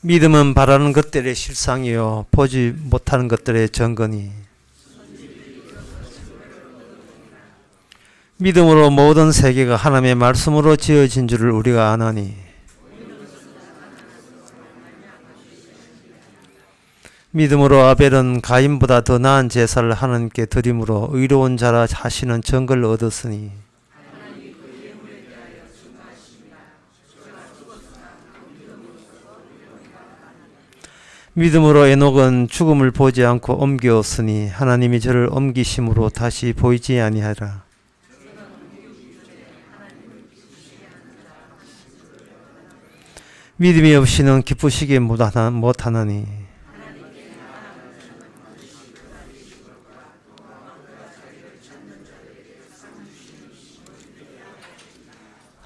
믿음은 바라는 것들의 실상이요 보지 못하는 것들의 증거니. 믿음으로 모든 세계가 하나님의 말씀으로 지어진 줄을 우리가 아나니, 믿음으로 아벨은 가인보다 더 나은 제사를 하나님께 드림으로 의로운 자라 하시는 증거를 얻었으니, 믿음으로 에녹은 죽음을 보지 않고 옮겨었으니 하나님이 저를 옮기심으로 다시 보이지 아니하라. 믿음이 없이는 기쁘시기 못하나니.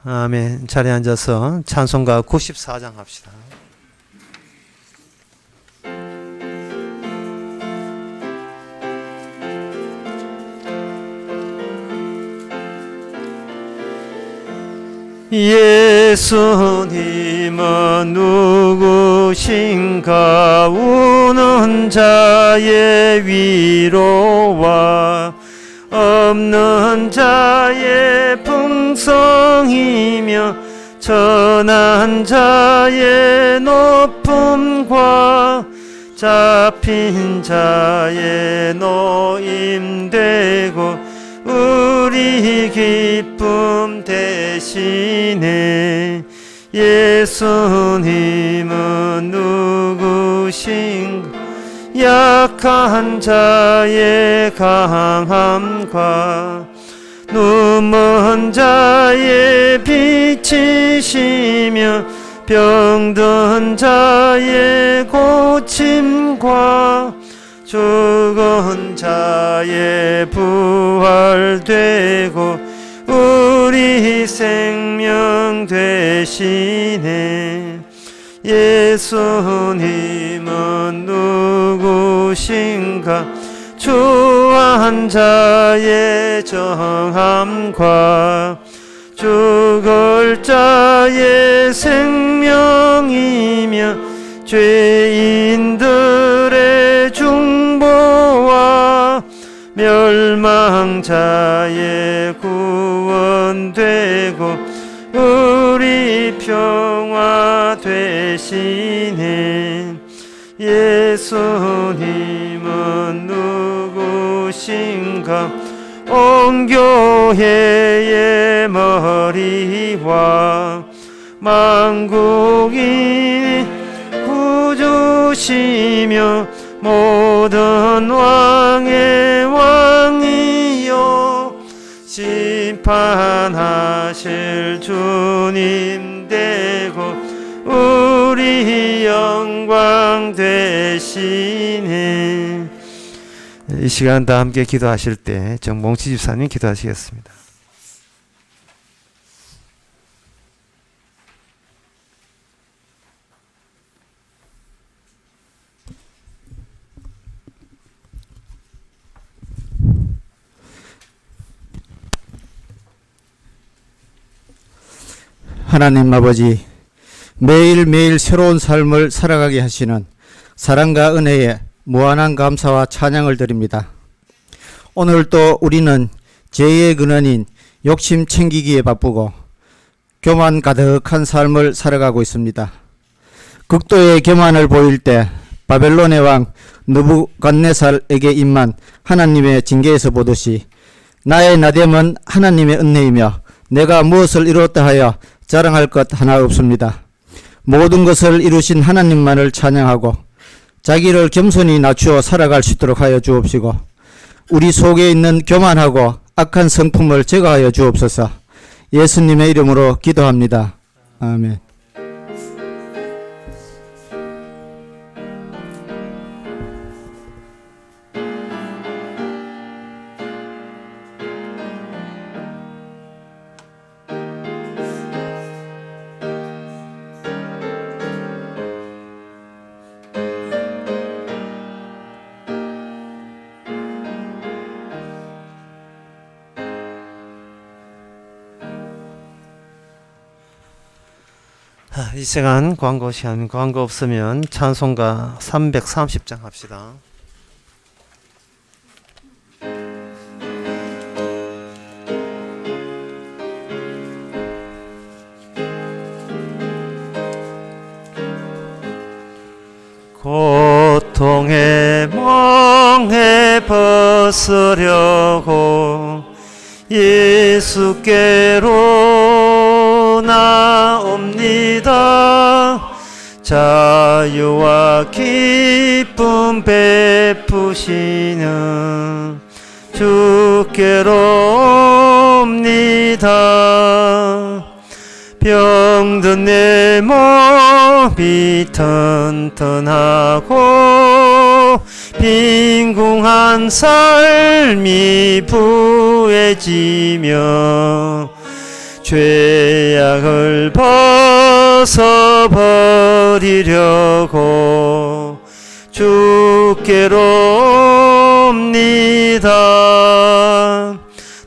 아멘. 자리에 앉아서 찬송가 94장 합시다. 예수님은 누구신가? 우는 자의 위로와 없는 자의 풍성이며 천한 자의 높음과 잡힌 자의 노임되고 우리 기쁨 대신에. 예수님은 누구신가? 약한 자의 강함과 눈먼 자의 빛이시며 병든 자의 고침과 죽은 자의 부활되고 우리 생명 되시네. 예수님은 누구신가? 주한 자의 정함과 죽을 자의 생명이며 죄인들의 중보와 멸망자의 구원되고 우리 평화 되시네. 예수님은 누구신가? 온 교회의 머리와 만국이 구주시며 모든 왕의 왕이요 심판하실 주님 되고 우리 영광 되시네. 이 시간 다 함께 기도하실 때 정봉치 집사님 기도하시겠습니다. 하나님 아버지, 매일매일 새로운 삶을 살아가게 하시는 사랑과 은혜에 무한한 감사와 찬양을 드립니다. 오늘 또 우리는 죄의 근원인 욕심 챙기기에 바쁘고 교만 가득한 삶을 살아가고 있습니다. 극도의 교만을 보일 때 바벨론의 왕 느부갓네살에게 임한 하나님의 징계에서 보듯이 나의 나됨은 하나님의 은혜이며 내가 무엇을 이루었다 하여 자랑할 것 하나 없습니다. 모든 것을 이루신 하나님만을 찬양하고 자기를 겸손히 낮추어 살아갈 수 있도록 하여 주옵시고 우리 속에 있는 교만하고 악한 성품을 제거하여 주옵소서. 예수님의 이름으로 기도합니다. 아멘. 이 시간 광고 시간, 광고 없으면 찬송가 330장 합시다. 고통의 멍에 벗으려고 예수께로 나옵니다. 자유와 기쁨 베푸시는 주께로 옵니다. 병든 내 몸이 튼튼하고 빈궁한 삶이 부해지며 죄악을 벗어버리려고 주께로 옵니다.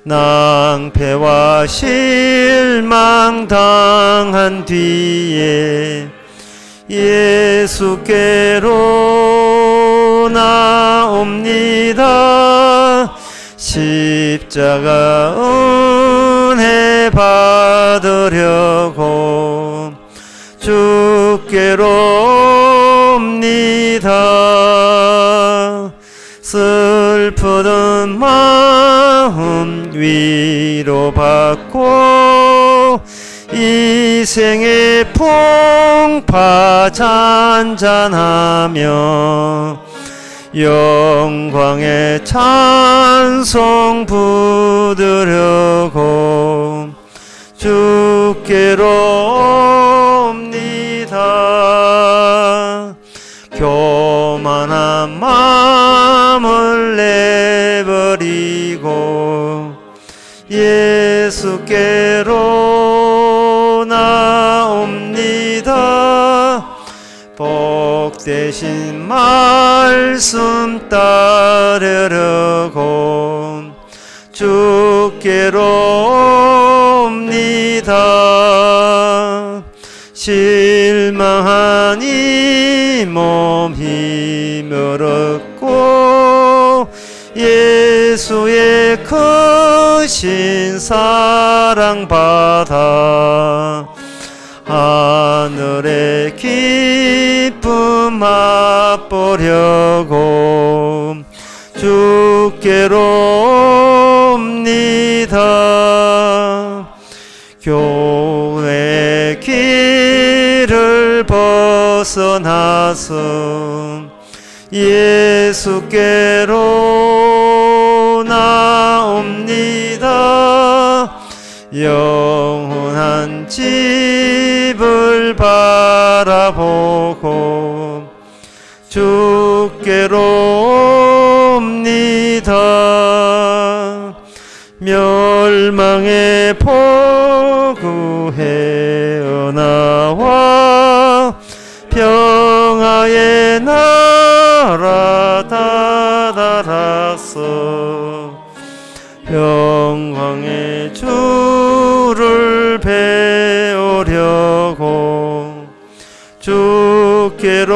낭패와 실망 당한 뒤에 예수께로 나옵니다. 십자가 은혜 받으려고 주께로 옵니다. 슬프던 마음 위로받고 이 생의 풍파 잔잔하며 영광의 찬송 부르려고 주께로 옵니다. 교만한 마음을 내버리고 예수께로 나옵니다. 복되신 말씀 따르려고 주께로 옵니다. 실망한 이 몸 힘을 얻고 예수의 크신 사랑 받아 하늘의 기쁨 맛보려고 주께로 옵니다. 교회의 길을 벗어나서 예수께로 나옵니다. 영원한 집을 바라보고 주께로 옵니다. 멸망의 포구해 나와 평화의 나라 다다라서 영광의 주를 배우려고 주께로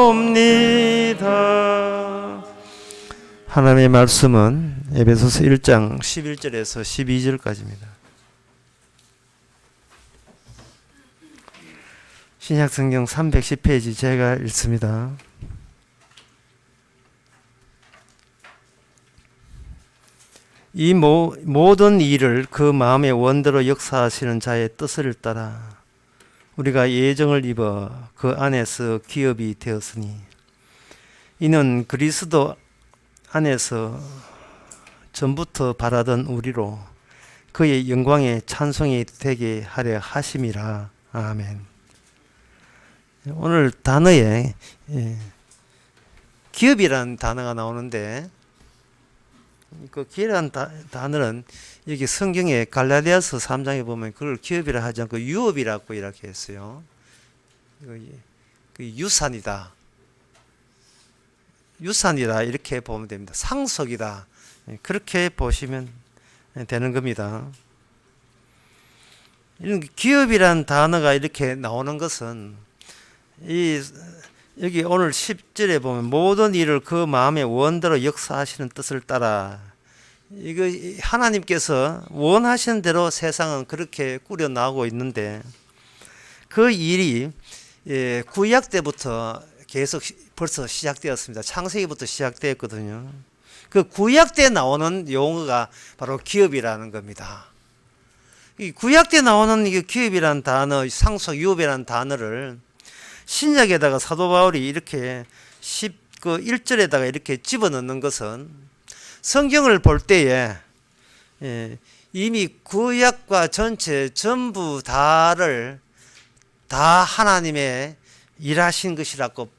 옵니다. 하나님의 말씀은 에베소서 1장 11절에서 12절까지입니다. 신약성경 310페이지 제가 읽습니다. 이 모든 일을 그 마음의 원대로 역사하시는 자의 뜻을 따라 우리가 예정을 입어 그 안에서 기업이 되었으니 이는 그리스도 안에서 전부터 바라던 우리로 그의 영광의 찬송이 되게 하려 하심이라. 아멘. 오늘 단어에 기업이라는 단어가 나오는데 그 기업이라는 단어는 여기 성경에 갈라디아서 3장에 보면 그걸 기업이라 하지 않고 유업이라고 이렇게 했어요. 그 유산이다. 유산이다 이렇게 보면 됩니다. 상속이다. 그렇게 보시면 되는 겁니다. 이런 기업이란 단어가 이렇게 나오는 것은 여기 오늘 10절에 보면 모든 일을 그 마음의 원대로 역사하시는 뜻을 따라, 이거 하나님께서 원하시는 대로 세상은 그렇게 꾸려 나오고 있는데, 그 일이 구약 때부터 계속 벌써 시작되었습니다. 창세기부터 시작되었거든요. 그 구약 때 나오는 용어가 바로 기업이라는 겁니다. 이 구약 때 나오는 이 기업이라는 단어, 상속 유업이라는 단어를 신약에다가 사도 바울이 이렇게 1절에다가 이렇게 집어넣는 것은, 성경을 볼 때에 이미 구약과 전체 전부 다를 다 하나님의 일하신 것이라고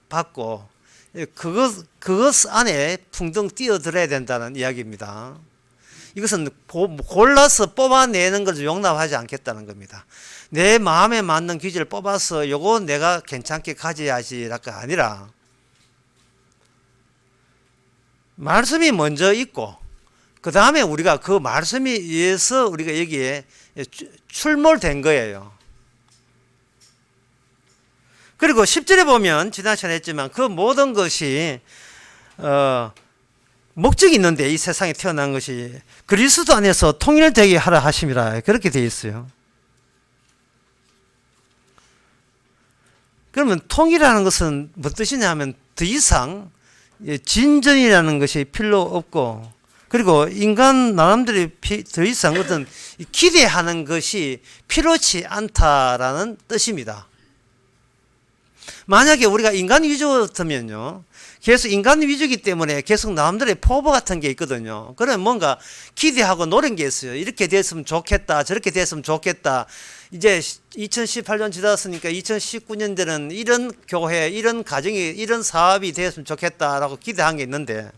받고, 그것 안에 풍덩 뛰어들어야 된다는 이야기입니다. 이것은 골라서 뽑아내는 것을 용납하지 않겠다는 겁니다. 내 마음에 맞는 귀지를 뽑아서 요거 내가 괜찮게 가져야지가 아니라, 말씀이 먼저 있고 그 다음에 우리가 그 말씀에 의해서 우리가 여기에 출몰된 거예요. 그리고 10절에 보면 지난 시간에 했지만 그 모든 것이 목적이 있는데, 이 세상에 태어난 것이 그리스도 안에서 통일되게 하라 하심이라, 그렇게 되어 있어요. 그러면 통일하는 것은 무슨 뜻이냐 하면, 더 이상 진전이라는 것이 필요 없고, 그리고 인간 나름대로 더 이상 어떤 기대하는 것이 필요치 않다라는 뜻입니다. 만약에 우리가 인간 위주였다면요, 계속 인간 위주이기 때문에 계속 남들의 포부 같은 게 있거든요. 그러면 뭔가 기대하고 노린 게 있어요. 이렇게 됐으면 좋겠다, 저렇게 됐으면 좋겠다. 이제 2018년 지났으니까 2019년대는 이런 교회, 이런 가정이, 이런 사업이 됐으면 좋겠다라고 기대한 게 있는데,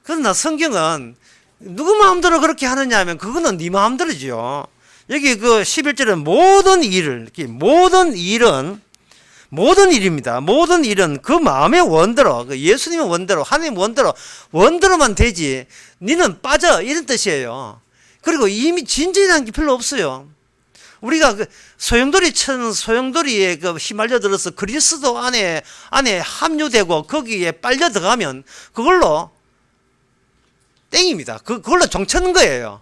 그러나 성경은 누구 마음대로 그렇게 하느냐 하면 그거는 네 마음대로죠. 여기 그 11절은 모든 일입니다. 모든 일은 그 마음의 원대로, 그 예수님의 원대로, 하나님의 원대로만 되지 니는 빠져, 이런 뜻이에요. 그리고 이미 진전이라는 게 별로 없어요. 우리가 그 소용돌이 천 소용돌이에 그 휘말려 들어서 그리스도 안에 합류되고 거기에 빨려 들어가면 그걸로 땡입니다. 그걸로 종쳤는 거예요.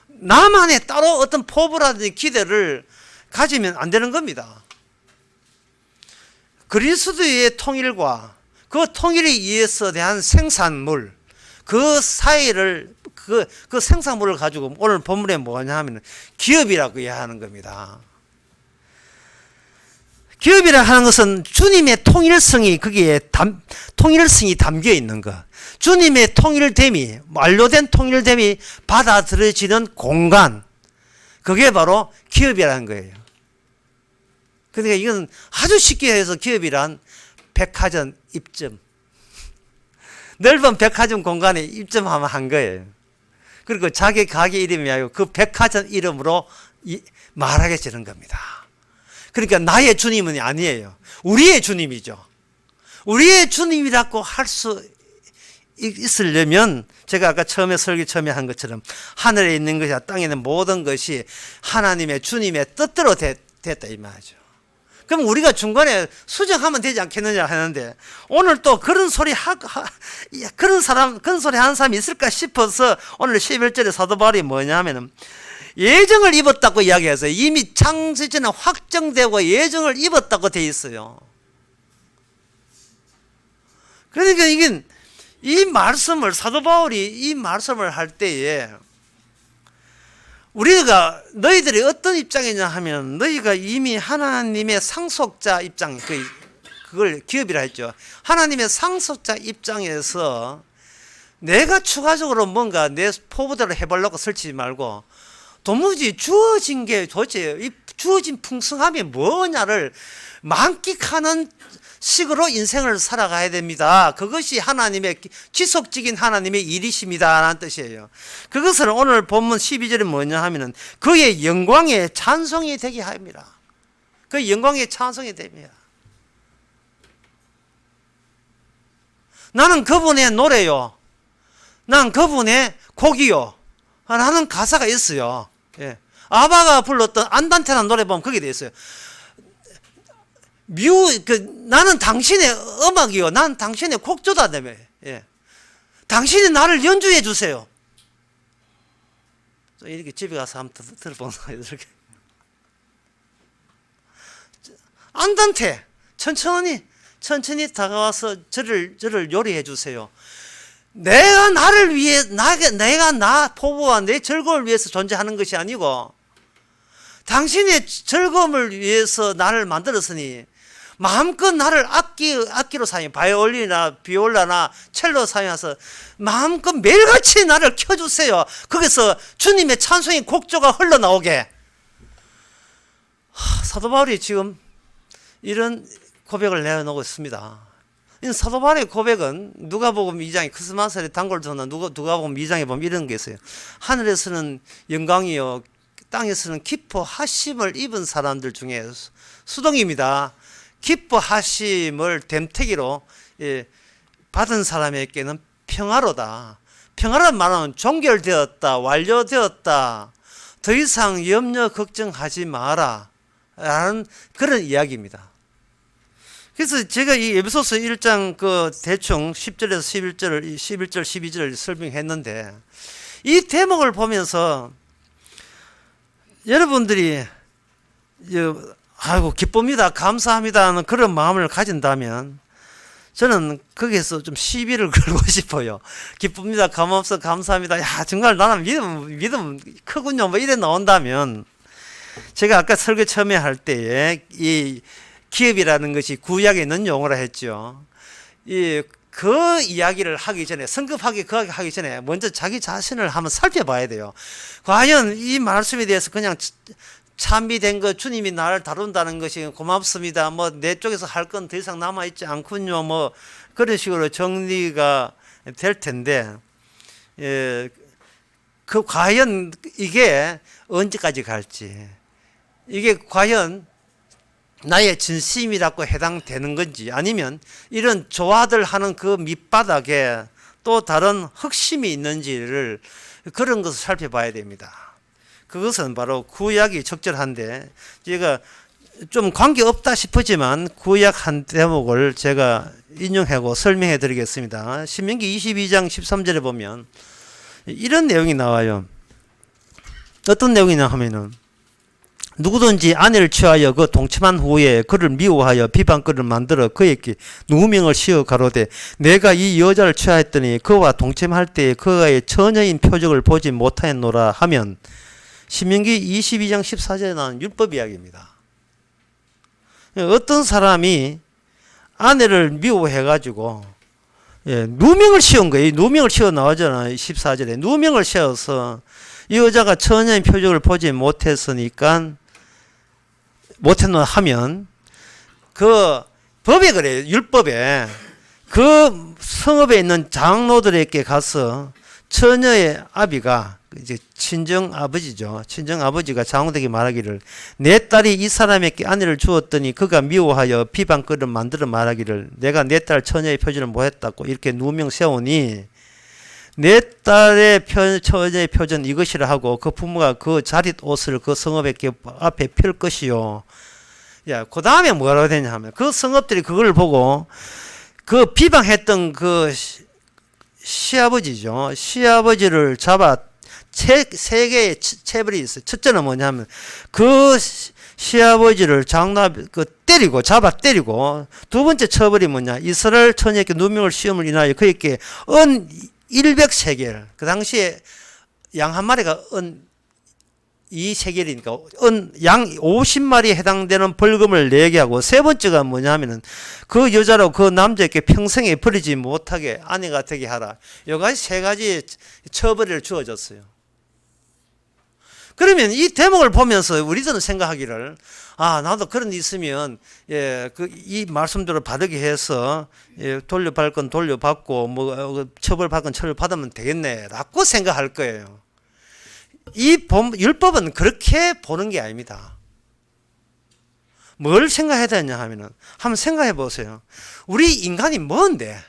나만의 따로 어떤 포부라든지 기대를 가지면 안 되는 겁니다. 그리스도의 통일과 그 통일에 의해서 대한 생산물, 그 사이를, 그 생산물을 가지고 오늘 본문에 뭐냐 하면 기업이라고 이해하는 겁니다. 기업이라 하는 것은 주님의 통일성이 거기에 통일성이 담겨 있는 것, 주님의 통일됨이, 완료된 통일됨이 받아들여지는 공간, 그게 바로 기업이라는 거예요. 그러니까 이건 아주 쉽게 해서 기업이란 백화점 입점, 넓은 백화점 공간에 입점하면 한 거예요. 그리고 자기 가게 이름이 아니고 그 백화점 이름으로 말하게 되는 겁니다. 그러니까 나의 주님은 아니에요. 우리의 주님이죠. 우리의 주님이라고 할 수 있으려면, 제가 아까 설교 처음에 한 것처럼 하늘에 있는 것이나 땅에 있는 모든 것이 하나님의 주님의 뜻대로 됐다 이 말이죠. 그럼 우리가 중간에 수정하면 되지 않겠느냐 하는데, 오늘 또 그런 소리 그런 소리 하는 사람이 있을까 싶어서 오늘 11절에 사도 바울이 뭐냐 하면은 예정을 입었다고 이야기해서, 이미 창세 전에 확정되고 예정을 입었다고 돼 있어요. 그러니까 이게 이 말씀을, 사도 바울이 이 말씀을 할 때에 우리가, 너희들이 어떤 입장이냐 하면, 너희가 이미 하나님의 상속자 입장, 그걸 기업이라 했죠. 하나님의 상속자 입장에서 내가 추가적으로 뭔가 내 포부대로 해보려고 설치지 말고, 도무지 주어진 게 도대체 이 주어진 풍성함이 뭐냐를 만끽하는 식으로 인생을 살아가야 됩니다. 그것이 하나님의, 지속적인 하나님의 일이십니다 라는 뜻이에요. 그것을 오늘 본문 12절에 뭐냐 하면은 그의 영광의 찬송이 되게 합니다. 그 영광의 찬송이 됩니다. 나는 그분의 노래요, 난 그분의 곡이요, 나는 가사가 있어요. 예. 아바가 불렀던 안단테라는 노래 보면 거기에 돼 있어요. 나는 당신의 음악이요. 난 당신의 곡조다며. 예. 당신이 나를 연주해 주세요. 이렇게 집에 가서 한번 들어보는 거예요. 이렇게. 안단테, 천천히 다가와서 저를 요리해 주세요. 내가 나를 위해, 내가 나 포부와 내 즐거움을 위해서 존재하는 것이 아니고, 당신의 즐거움을 위해서 나를 만들었으니, 마음껏 나를 악기로 사용, 바이올린이나 비올라나 첼로 사용해서 마음껏 매일같이 나를 켜주세요. 거기서 주님의 찬송의 곡조가 흘러나오게. 사도 바울이 지금 이런 고백을 내놓고 있습니다. 이 사도 바울의 고백은 누가복음 2장에 크리스마스에 단골 전나 누가복음 2장에 보면 이런 게 있어요. 하늘에서는 영광이요, 땅에서는 기뻐하심을 입은 사람들 중에 수동입니다. 기뻐하심을 됨태기로 받은 사람에게는 평화로다. 평화란 말은 종결되었다, 완료되었다, 더 이상 염려 걱정하지 마라 라는 그런 이야기입니다. 그래서 제가 이 에베소서 1장 그 대충 10절에서 11절, 12절 설명했는데, 이 대목을 보면서 여러분들이 아이고 기쁩니다, 감사합니다 하는 그런 마음을 가진다면 저는 거기에서 좀 시비를 걸고 싶어요. 기쁩니다, 감사합니다. 야, 정말 나는 믿음 크군요. 뭐 이래 나온다면, 제가 아까 설교 처음에 할 때에 이 기업이라는 것이 구약에 있는 용어라 했죠. 그 이야기를 하기 전에, 성급하게 그 하기 전에 먼저 자기 자신을 한번 살펴봐야 돼요. 과연 이 말씀에 대해서 그냥 참미된 것, 주님이 나를 다룬다는 것이 고맙습니다, 뭐 내 쪽에서 할 건 더 이상 남아있지 않군요, 뭐 그런 식으로 정리가 될 텐데, 과연 이게 언제까지 갈지, 이게 과연 나의 진심이라고 해당되는 건지, 아니면 이런 조화들 하는 그 밑바닥에 또 다른 흑심이 있는지를, 그런 것을 살펴봐야 됩니다. 그것은 바로 구약이 적절한데, 제가 좀 관계없다 싶지만 구약 한 대목을 제가 인용하고 설명해 드리겠습니다. 신명기 22장 13절에 보면 이런 내용이 나와요. 어떤 내용이냐 하면은, 누구든지 아내를 취하여 그 동침한 후에 그를 미워하여 비방글을 만들어 그에게 누명을 씌워 가로되 내가 이 여자를 취하였더니 그와 동침할 때에 그의 처녀인 표적을 보지 못하였노라 하면, 신명기 22장 14절에 나오는 율법 이야기입니다. 어떤 사람이 아내를 미워해가지고 누명을 씌운 거예요. 누명을 씌워 나오잖아요. 14절에 누명을 씌워서 이 여자가 처녀인 표적을 보지 못했으니까 못했노 하면, 그 법에 그래요. 율법에 그 성읍에 있는 장로들에게 가서 처녀의 아비가, 이제 친정 아버지죠. 친정 아버지가 장로에게 말하기를, 내 딸이 이 사람에게 아내를 주었더니 그가 미워하여 비방글을 만들어 말하기를 내가 내 딸 처녀의 표준을 못했다고 이렇게 누명 세우니 내 딸의 처녀의 표준 이것이라 하고 그 부모가 그 자릿 옷을 그 성읍의 앞에 펼 것이요. 야, 그 다음에 뭐라고 되냐 하면, 그 성읍들이 그걸 보고 그 비방했던 그 시아버지죠. 시아버지를 잡아 세 개의 체벌이 있어요. 첫째는 뭐냐면, 그 시아버지를 때리고, 잡아 때리고, 두 번째 처벌이 뭐냐, 이스라엘 처녀에게 누명을 씌움을 인하여 그에게 은 100세겔, 그 당시에 양 한 마리가 은 2세겔이니까 양 50마리에 해당되는 벌금을 내게 하고, 세 번째가 뭐냐 하면은 그 여자로 그 남자에게 평생에 버리지 못하게 아내가 되게 하라. 여기까지 세 가지 처벌을 주어졌어요. 그러면 이 대목을 보면서 우리들은 생각하기를, 나도 그런 일 있으면 이 말씀대로 바르게 해서 돌려받을 건 돌려받고 뭐 처벌받을 건 처벌받으면 되겠네라고 생각할 거예요. 이 율법은 그렇게 보는 게 아닙니다. 뭘 생각해야 되냐 하면은, 한번 생각해 보세요. 우리 인간이 뭔데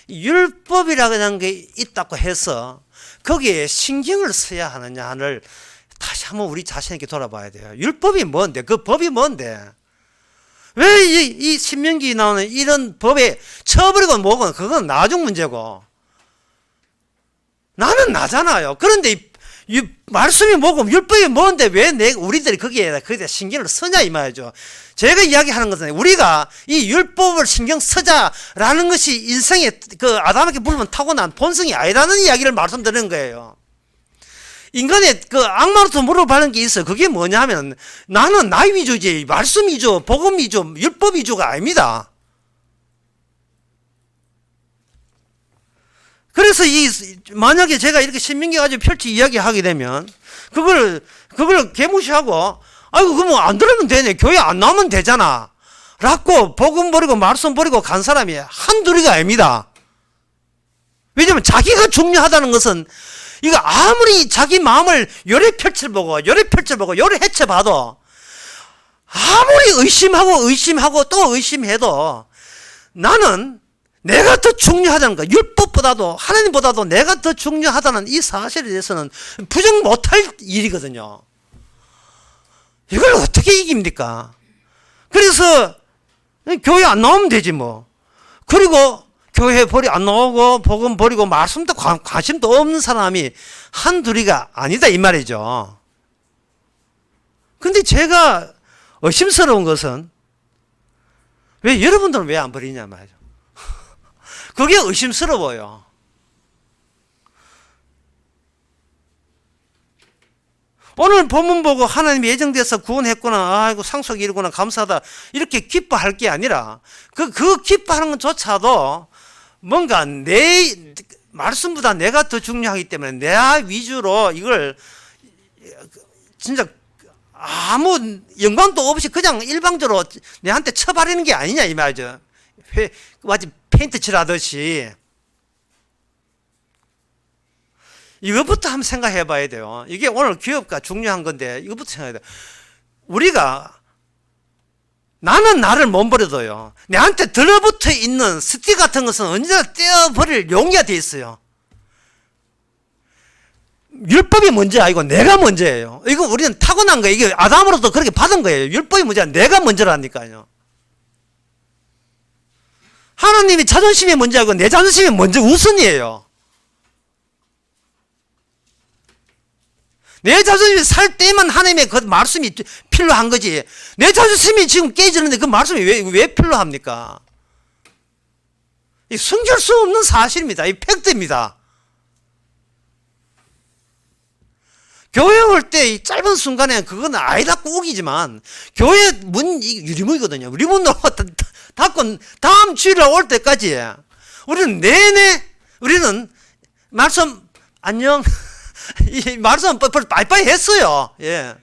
율법이라는 게 있다고 해서 거기에 신경을 써야 하느냐를 다시 한번 우리 자신에게 돌아봐야 돼요. 율법이 뭔데? 그 법이 뭔데? 왜 이 신명기 나오는 이런 법에 쳐버리고 뭐고 그건 나중 문제고 나는 나잖아요. 그런데 이 말씀이 뭐고 율법이 뭔데 왜 우리들이 거기에 신경을 쓰냐 이 말이죠. 제가 이야기하는 것은 우리가 이 율법을 신경 쓰자라는 것이 인생의 그 아담에게 물론 타고난 본성이 아니라는 이야기를 말씀드리는 거예요. 인간의 그 악마로부터 물어보는 게 있어요. 그게 뭐냐면 나는 나 위주지 말씀 위주, 복음 위주, 율법 위주가 아닙니다. 그래서 만약에 제가 이렇게 신명기 가지고 펼치 이야기하게 되면 그걸 개무시하고 아이고 그럼 안 들으면 되네 교회 안 나오면 되잖아 라고 복음 버리고 말씀 버리고 간 사람이 한둘이가 아닙니다. 왜냐하면 자기가 중요하다는 것은 이거 아무리 자기 마음을 요래 펼쳐보고 요래 헤쳐봐도 아무리 의심하고 또 의심해도 나는 내가 더 중요하다는 거, 율법보다도 하나님보다도 내가 더 중요하다는 이 사실에 대해서는 부정 못할 일이거든요. 이걸 어떻게 이깁니까? 그래서 교회 안 나오면 되지 뭐. 그리고 교회 안 나오고 복음 버리고 말씀도 관심도 없는 사람이 한둘이가 아니다 이 말이죠. 근데 제가 의심스러운 것은 왜 여러분들은 왜 안 버리냐 말이죠. 그게 의심스러워요. 오늘 본문 보고 하나님이 예정돼서 구원했구나, 아이고 상속이 이르구나, 감사하다 이렇게 기뻐할 게 아니라 그 기뻐하는 것조차도 뭔가 내 말씀보다 내가 더 중요하기 때문에 내 위주로 이걸 진짜 아무 연관도 없이 그냥 일방적으로 내한테 쳐버리는 게 아니냐 이 말이죠. 마치 페인트 칠하듯이. 이것부터 한번 생각해 봐야 돼요. 이게 오늘 기업가 중요한 건데 이것부터 생각해야 돼요. 우리가 나는 나를 못 버려도요. 내한테 들어붙어 있는 스틱 같은 것은 언제나 떼어버릴 용의가 돼 있어요. 율법이 문제 아니고 내가 문제예요. 이거 우리는 타고난 거예요. 이게 아담으로부터 그렇게 받은 거예요. 율법이 문제야. 내가 문제라니까요. 하나님이 자존심이 문제하고 내 자존심이 먼저 우선이에요. 내 자존심이 살 때만 하나님의 그 말씀이 필요한 거지. 내 자존심이 지금 깨지는데 그 말씀이 왜 필요합니까? 이 숨길 수 없는 사실입니다. 이 팩트입니다. 교회 올 때 이 짧은 순간에 그건 아이답고 우기지만 교회 문 유리문이거든요. 유리문 닫고 다음 주일날 올 때까지 우리는 내내 우리는 말씀 안녕 이 말씀 빠이빠이 했어요. 예.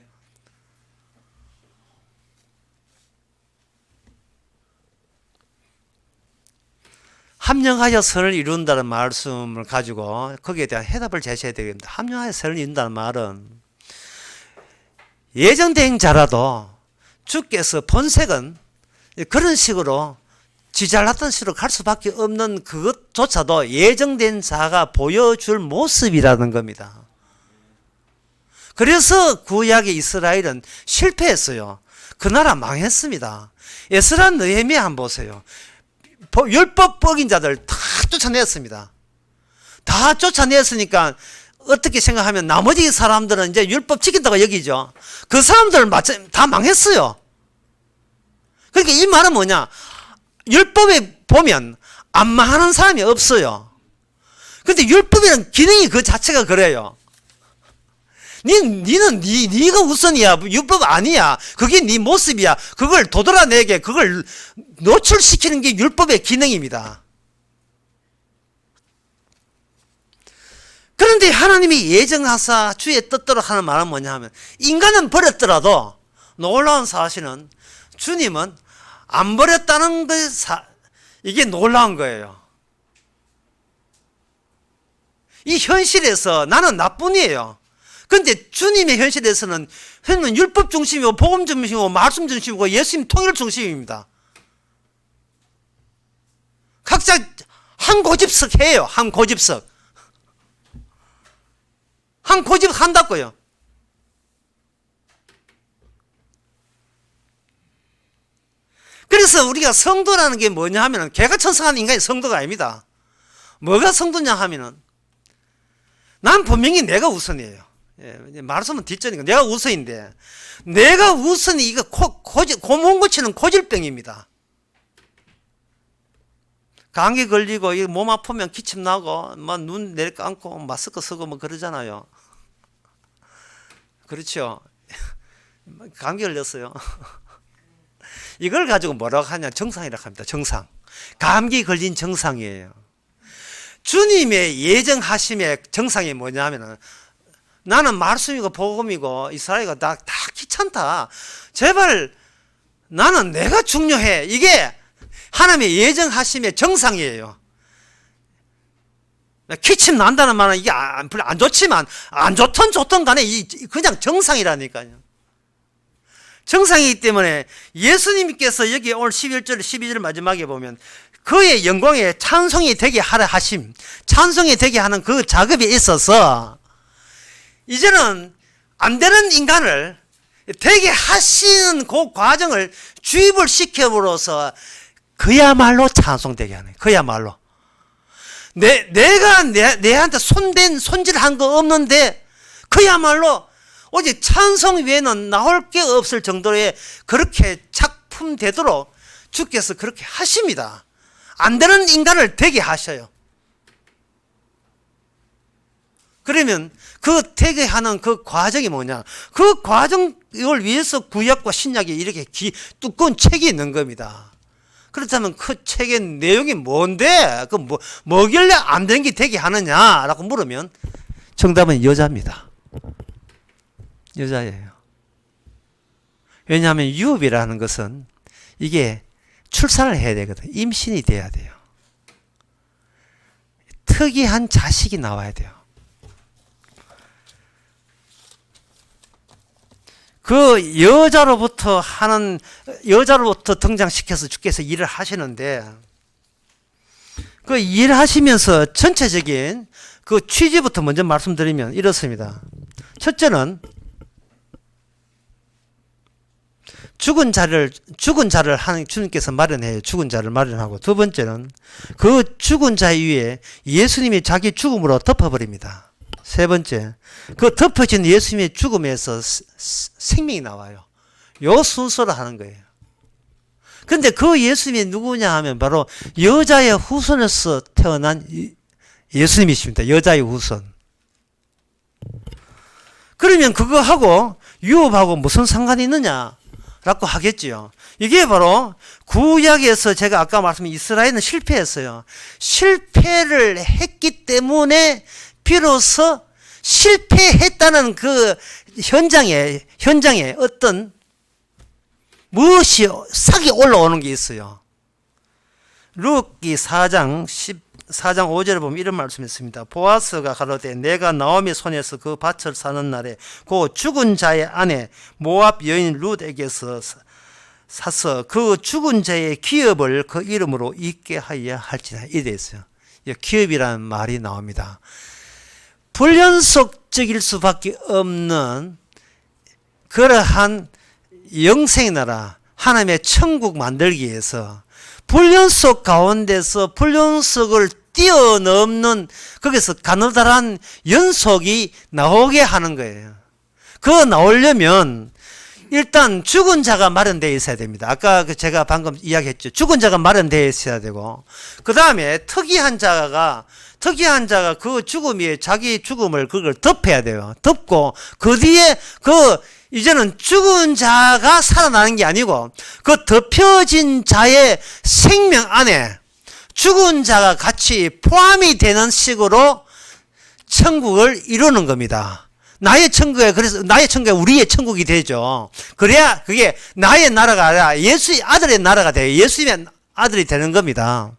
합령하여 선을 이룬다는 말씀을 가지고 거기에 대한 해답을 제시해야 되겠습니다. 합령하여 선을 이룬다는 말은 예정된 자라도 주께서 본색은 그런 식으로 지잘났던 식으로 갈 수밖에 없는 그것조차도 예정된 자가 보여줄 모습이라는 겁니다. 그래서 구약의 이스라엘은 실패했어요. 그 나라 망했습니다. 에스라 느헤미야 한번 보세요. 율법 어긴 자들 다 쫓아냈습니다. 다 쫓아냈으니까 어떻게 생각하면 나머지 사람들은 이제 율법 지킨다고 여기죠. 그 사람들 다 망했어요. 그러니까 이 말은 뭐냐? 율법에 보면 안 망하는 사람이 없어요. 근데 율법이라는 기능이 그 자체가 그래요. 네가 우선이야. 율법 아니야. 그게 네 모습이야. 그걸 도드라내게 그걸 노출시키는 게 율법의 기능입니다. 그런데 하나님이 예정하사 주의 뜻대로 하는 말은 뭐냐 하면 인간은 버렸더라도 놀라운 사실은 주님은 안 버렸다는 것 이게 놀라운 거예요. 이 현실에서 나는 나뿐이에요. 그런데 주님의 현실에서는 율법 중심이고 복음 중심이고 말씀 중심이고 예수님 통일 중심입니다. 각자 한 고집석 해요. 한 고집석. 한 고집한다고요. 그래서 우리가 성도라는 게 뭐냐 하면은 개가천선한 인간이 성도가 아닙니다. 뭐가 성도냐 하면은 난 분명히 내가 우선이에요. 예, 말씀은 뒷전이니까 내가 우선인데 내가 우선이 이거 고문 고치는 고질병입니다. 감기 걸리고 몸 아프면 기침 나고 뭐 눈 내려감고 마스크 쓰고 뭐 그러잖아요. 그렇죠. 감기 걸렸어요. 이걸 가지고 뭐라고 하냐 정상이라고 합니다. 정상. 감기 걸린 정상이에요. 주님의 예정하심의 정상이 뭐냐 하면은 나는 말씀이고 복음이고 이스라엘이고 다 귀찮다. 제발 나는 내가 중요해. 이게 하나님의 예정하심의 정상이에요. 기침 난다는 말은 이게 안 좋지만 안 좋든 좋든 간에 그냥 정상이라니까요. 정상이기 때문에 예수님께서 여기 오늘 11절 12절 마지막에 보면 그의 영광에 찬송이 되게 하라 하심, 찬송이 되게 하는 그 작업에 있어서 이제는 안 되는 인간을 되게 하시는 그 과정을 주입을 시켜버려서 그야말로 찬송되게 하네. 그야말로 내가 내한테 손질한 거 없는데 그야말로 오직 찬송 외에는 나올 게 없을 정도의 그렇게 작품 되도록 주께서 그렇게 하십니다. 안 되는 인간을 되게 하셔요. 그러면 그 되게 하는 그 과정이 뭐냐? 그 과정을 위해서 구약과 신약이 이렇게 두꺼운 책이 있는 겁니다. 그렇다면 그 책의 내용이 뭔데? 뭐길래 안 되는 게 되게 하느냐라고 물으면 정답은 여자입니다. 여자예요. 왜냐하면 유업이라는 것은 이게 출산을 해야 되거든. 임신이 돼야 돼요. 특이한 자식이 나와야 돼요. 그 여자로부터 등장시켜서 주께서 일을 하시는데 그 일하시면서 전체적인 그 취지부터 먼저 말씀드리면 이렇습니다. 첫째는 죽은 자를 하는 주님께서 마련해요. 죽은 자를 마련하고 두 번째는 그 죽은 자 위에 예수님이 자기 죽음으로 덮어버립니다. 세 번째, 그 덮어진 예수님의 죽음에서 생명이 나와요. 요 순서로 하는 거예요. 근데 그 예수님이 누구냐 하면 바로 여자의 후손에서 태어난 예수님이십니다. 여자의 후손. 그러면 그거하고 유업하고 무슨 상관이 있느냐? 라고 하겠지요. 이게 바로 구약에서 제가 아까 말씀드린 이스라엘은 실패했어요. 실패를 했기 때문에 비로소 실패했다는 그 현장에 어떤 무엇이 싹이 올라오는 게 있어요. 룻기 4장 5절에 보면 이런 말씀이 있습니다. 보아스가 가로되 내가 나오미 손에서 그 밭을 사는 날에 그 죽은 자의 아내 모압 여인 룻에게서 사서 그 죽은 자의 기업을 그 이름으로 잊게 하여 할지라. 이래 있어요. 기업이라는 말이 나옵니다. 불연속적일 수밖에 없는 그러한 영생의 나라 하나님의 천국 만들기 위해서 불연속 가운데서 불연속을 뛰어넘는 거기서 가느다란 연속이 나오게 하는 거예요. 그거 나오려면 일단 죽은 자가 마련되어 있어야 됩니다. 아까 제가 방금 이야기했죠. 죽은 자가 마련되어 있어야 되고 그 다음에 특이한 자가 그 죽음이 자기 죽음을 그걸 덮어야 돼요. 덮고 그 뒤에 이제는 죽은 자가 살아나는 게 아니고 그 덮여진 자의 생명 안에 죽은 자가 같이 포함이 되는 식으로 천국을 이루는 겁니다. 그래서 나의 천국이 우리의 천국이 되죠. 그래야 그게 나의 나라가 아니라 예수의 아들의 나라가 돼요. 예수님의 아들이 되는 겁니다.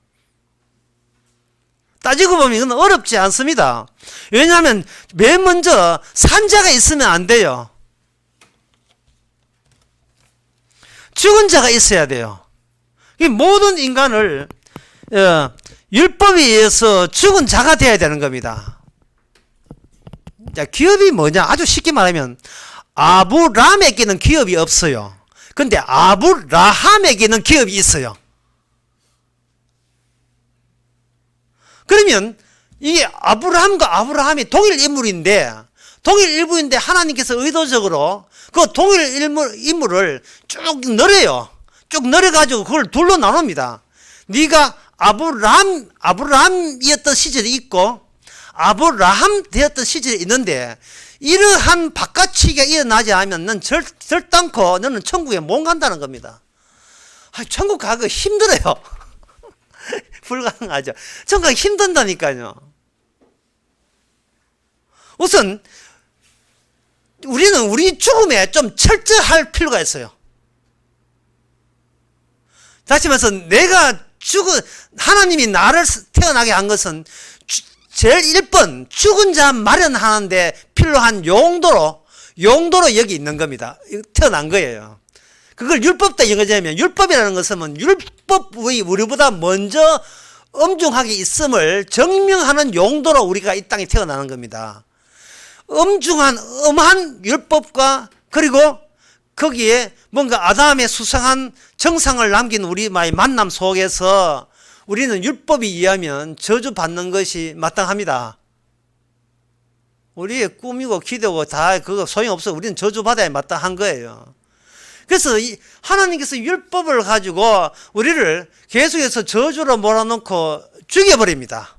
따지고 보면 이건 어렵지 않습니다. 왜냐하면 맨 먼저 산자가 있으면 안 돼요. 죽은 자가 있어야 돼요. 이 모든 인간을 율법에 의해서 죽은 자가 되어야 되는 겁니다. 자, 기업이 뭐냐? 아주 쉽게 말하면 아브람에게는 기업이 없어요. 근데 아브라함에게는 기업이 있어요. 그러면 이게 아브라함과 아브라함이 동일 인물인데 하나님께서 의도적으로 그 동일 인물을 쭉 늘어요. 쭉 늘어가지고 그걸 둘로 나눕니다. 네가 아브라함이었던 시절이 있고 아브라함 되었던 시절이 있는데 이러한 바깥치기가 일어나지 않으면 넌 절단코 너는 천국에 못 간다는 겁니다. 천국 가기 힘들어요. 불가능하죠. 천국 가기 힘든다니까요. 우선 우리는 우리 죽음에 좀 철저할 필요가 있어요. 다시 말해서 내가 하나님이 나를 태어나게 한 것은 제일 1번 죽은 자 마련하는데 필요한 용도로 여기 있는 겁니다. 태어난 거예요. 그걸 율법도 이거냐면 율법이라는 것은 율법의 우리보다 먼저 엄중하게 있음을 증명하는 용도로 우리가 이 땅에 태어나는 겁니다. 엄한 율법과 그리고 거기에 뭔가 아담의 수상한 정상을 남긴 우리와의 만남 속에서 우리는 율법에 의하면 저주받는 것이 마땅합니다. 우리의 꿈이고 기도고 다 그거 소용없어. 우리는 저주받아야 마땅한 거예요. 그래서 하나님께서 율법을 가지고 우리를 계속해서 저주로 몰아넣고 죽여버립니다.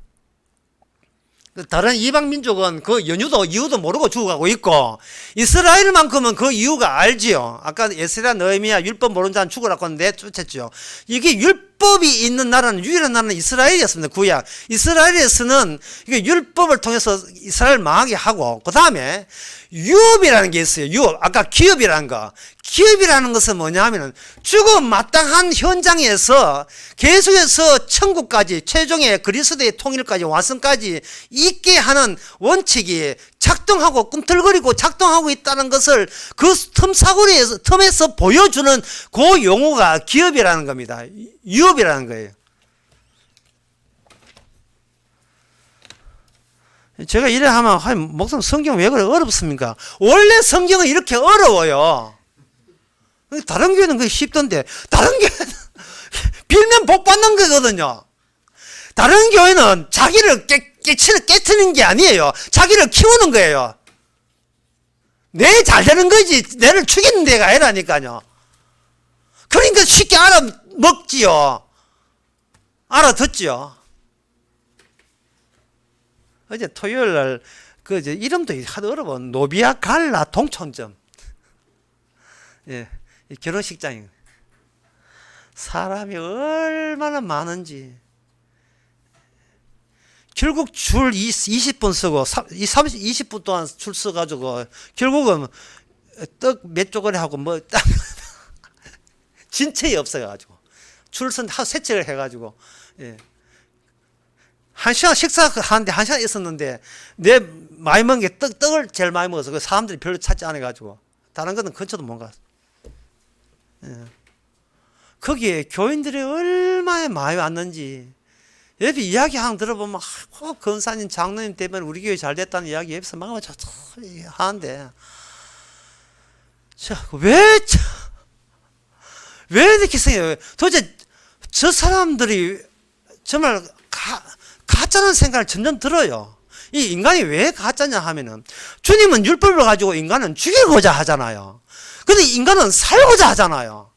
다른 이방 민족은 그 이유도 모르고 죽어가고 있고 이스라엘만큼은 그 이유가 알지요. 아까 에스라 느헤미야 율법 모르는 자는 죽으라고 내쫓았죠. 이게 율법이 있는 나라는 유일한 나라는 이스라엘이었습니다. 구약 이스라엘에서는 이게 율법을 통해서 이스라엘 망하게 하고 그 다음에 유업이라는 게 있어요. 유업. 아까 기업이라는 거. 기업이라는 것은 뭐냐 하면은 죽음 마땅한 현장에서 계속해서 천국까지 최종의 그리스도의 통일까지 완성까지 있게 하는 원칙이 작동하고 꿈틀거리고 작동하고 있다는 것을 그 틈에서 보여주는 그 용어가 기업이라는 겁니다. 유업이라는 거예요. 제가 이래 하면 목사님 성경 왜 그래 어렵습니까? 원래 성경은 이렇게 어려워요. 다른 교회는 그게 쉽던데 다른 교회는 빌면 복 받는 거거든요. 다른 교회는 자기를 깨트리는 게 아니에요. 자기를 키우는 거예요. 내 잘 되는 거지 내를 죽이는 데가 아니라니까요. 그러니까 쉽게 알아먹지요. 알아듣지요. 어제 토요일 날 이름도 하도 어려워. 노비아 갈라 동촌점. 예, 결혼식장이 사람이 얼마나 많은지. 결국 줄 20분 서고 20분 동안 줄 서가지고 결국은 떡 몇 조각을 하고 뭐 딱 진척이 없어가지고 줄선 세척을 해가지고 예. 1시간 식사하는데 1시간 있었는데 내 많이 먹은 게 떡을 제일 많이 먹어서 그 사람들이 별로 찾지 않아가지고 다른 거는 근처도 못 갔어. 예. 거기에 교인들이 얼마나 많이 왔는지 옆에 이야기 하나 들어보면 권사님 장로님 때문에 우리 교회 잘 됐다는 이야기 옆에서 막 하는데 왜 이렇게 생겨요? 도대체 저 사람들이 정말 가짜는 생각을 점점 들어요. 이 인간이 왜 가짜냐 하면은 주님은 율법을 가지고 인간은 죽이고자 하잖아요. 근데 인간은 살고자 하잖아요.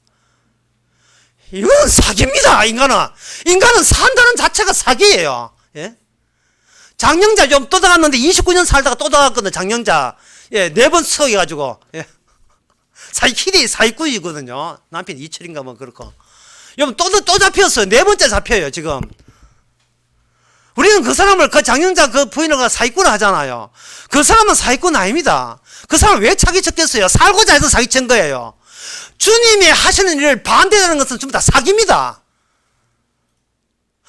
이거는 사기입니다. 인간은 산다는 자체가 사기예요. 예? 장영자 좀 또 나갔는데 29년 살다가 또 나갔거든요. 장영자 예, 4번 석여가지고 예. 사기꾼이거든요. 남편 이철인가 뭐 그렇고. 여러분 또 잡혔어요. 4번째 잡혀요 지금. 우리는 그 사람을 그 장영자 그 부인을 사기꾼을 하잖아요. 그 사람은 사기꾼 아닙니다. 그 사람은 왜 사기쳤겠어요? 살고자 해서 사기친 거예요. 주님이 하시는 일을 반대하는 것은 전부 다 사기입니다.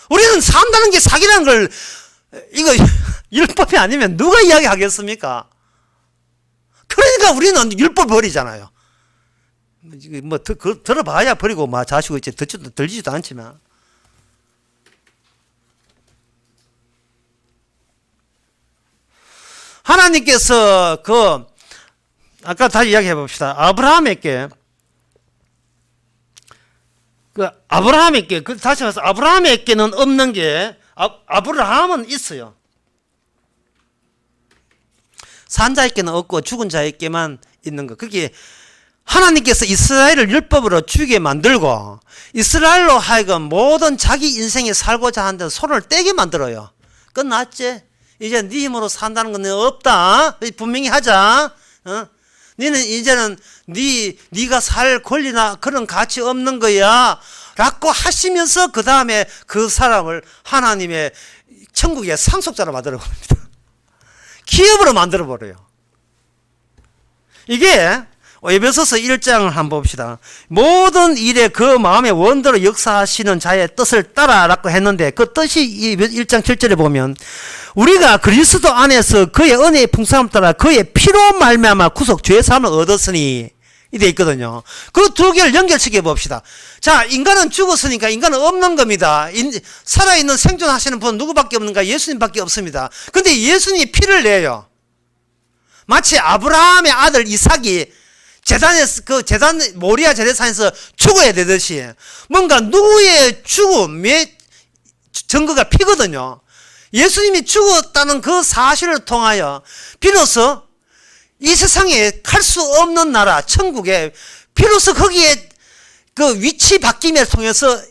우리는 산다는 게 사기라는 걸 이거 율법이 아니면 누가 이야기하겠습니까? 그러니까 우리는 율법 버리잖아요. 뭐 들어봐야 버리고 막 자시고 이제 들리지도 않지만. 하나님께서 아까 다시 이야기해 봅시다. 아브라함에게 다시 말해서 아브라함에게는 없는 게 아브라함은 있어요. 산 자에게는 없고 죽은 자에게만 있는 거. 그게 하나님께서 이스라엘을 율법으로 죽게 만들고 이스라엘로 하여금 모든 자기 인생에 살고자 하는 손을 떼게 만들어요. 끝났지? 이제 네 힘으로 산다는 건 없다. 분명히 하자. 너는 이제는 네가 살 권리나 그런 가치 없는 거야. 라고 하시면서 그 다음에 그 사람을 하나님의 천국의 상속자로 만들어 버립니다. 기업으로 만들어 버려요. 이게 에베소서 1장을 한번 봅시다. 모든 일에 그 마음의 원대로 역사하시는 자의 뜻을 따라라고 했는데 그 뜻이 1장 7절에 보면 우리가 그리스도 안에서 그의 은혜의 풍성함 따라 그의 피로 말미암아 구속 죄 사함을 얻었으니 이돼 있거든요. 그 두 개를 연결시켜 봅시다. 자, 인간은 죽었으니까 인간은 없는 겁니다. 살아있는 생존하시는 분은 누구밖에 없는가? 예수님밖에 없습니다. 근데 예수님이 피를 내요. 마치 아브라함의 아들 이삭이 재단 모리아 제사에서 죽어야 되듯이 뭔가 누구의 죽음의 증거가 피거든요. 예수님이 죽었다는 그 사실을 통하여 비로소 이 세상에 갈 수 없는 나라 천국에 비로소 거기에 그 위치 바뀜을 통해서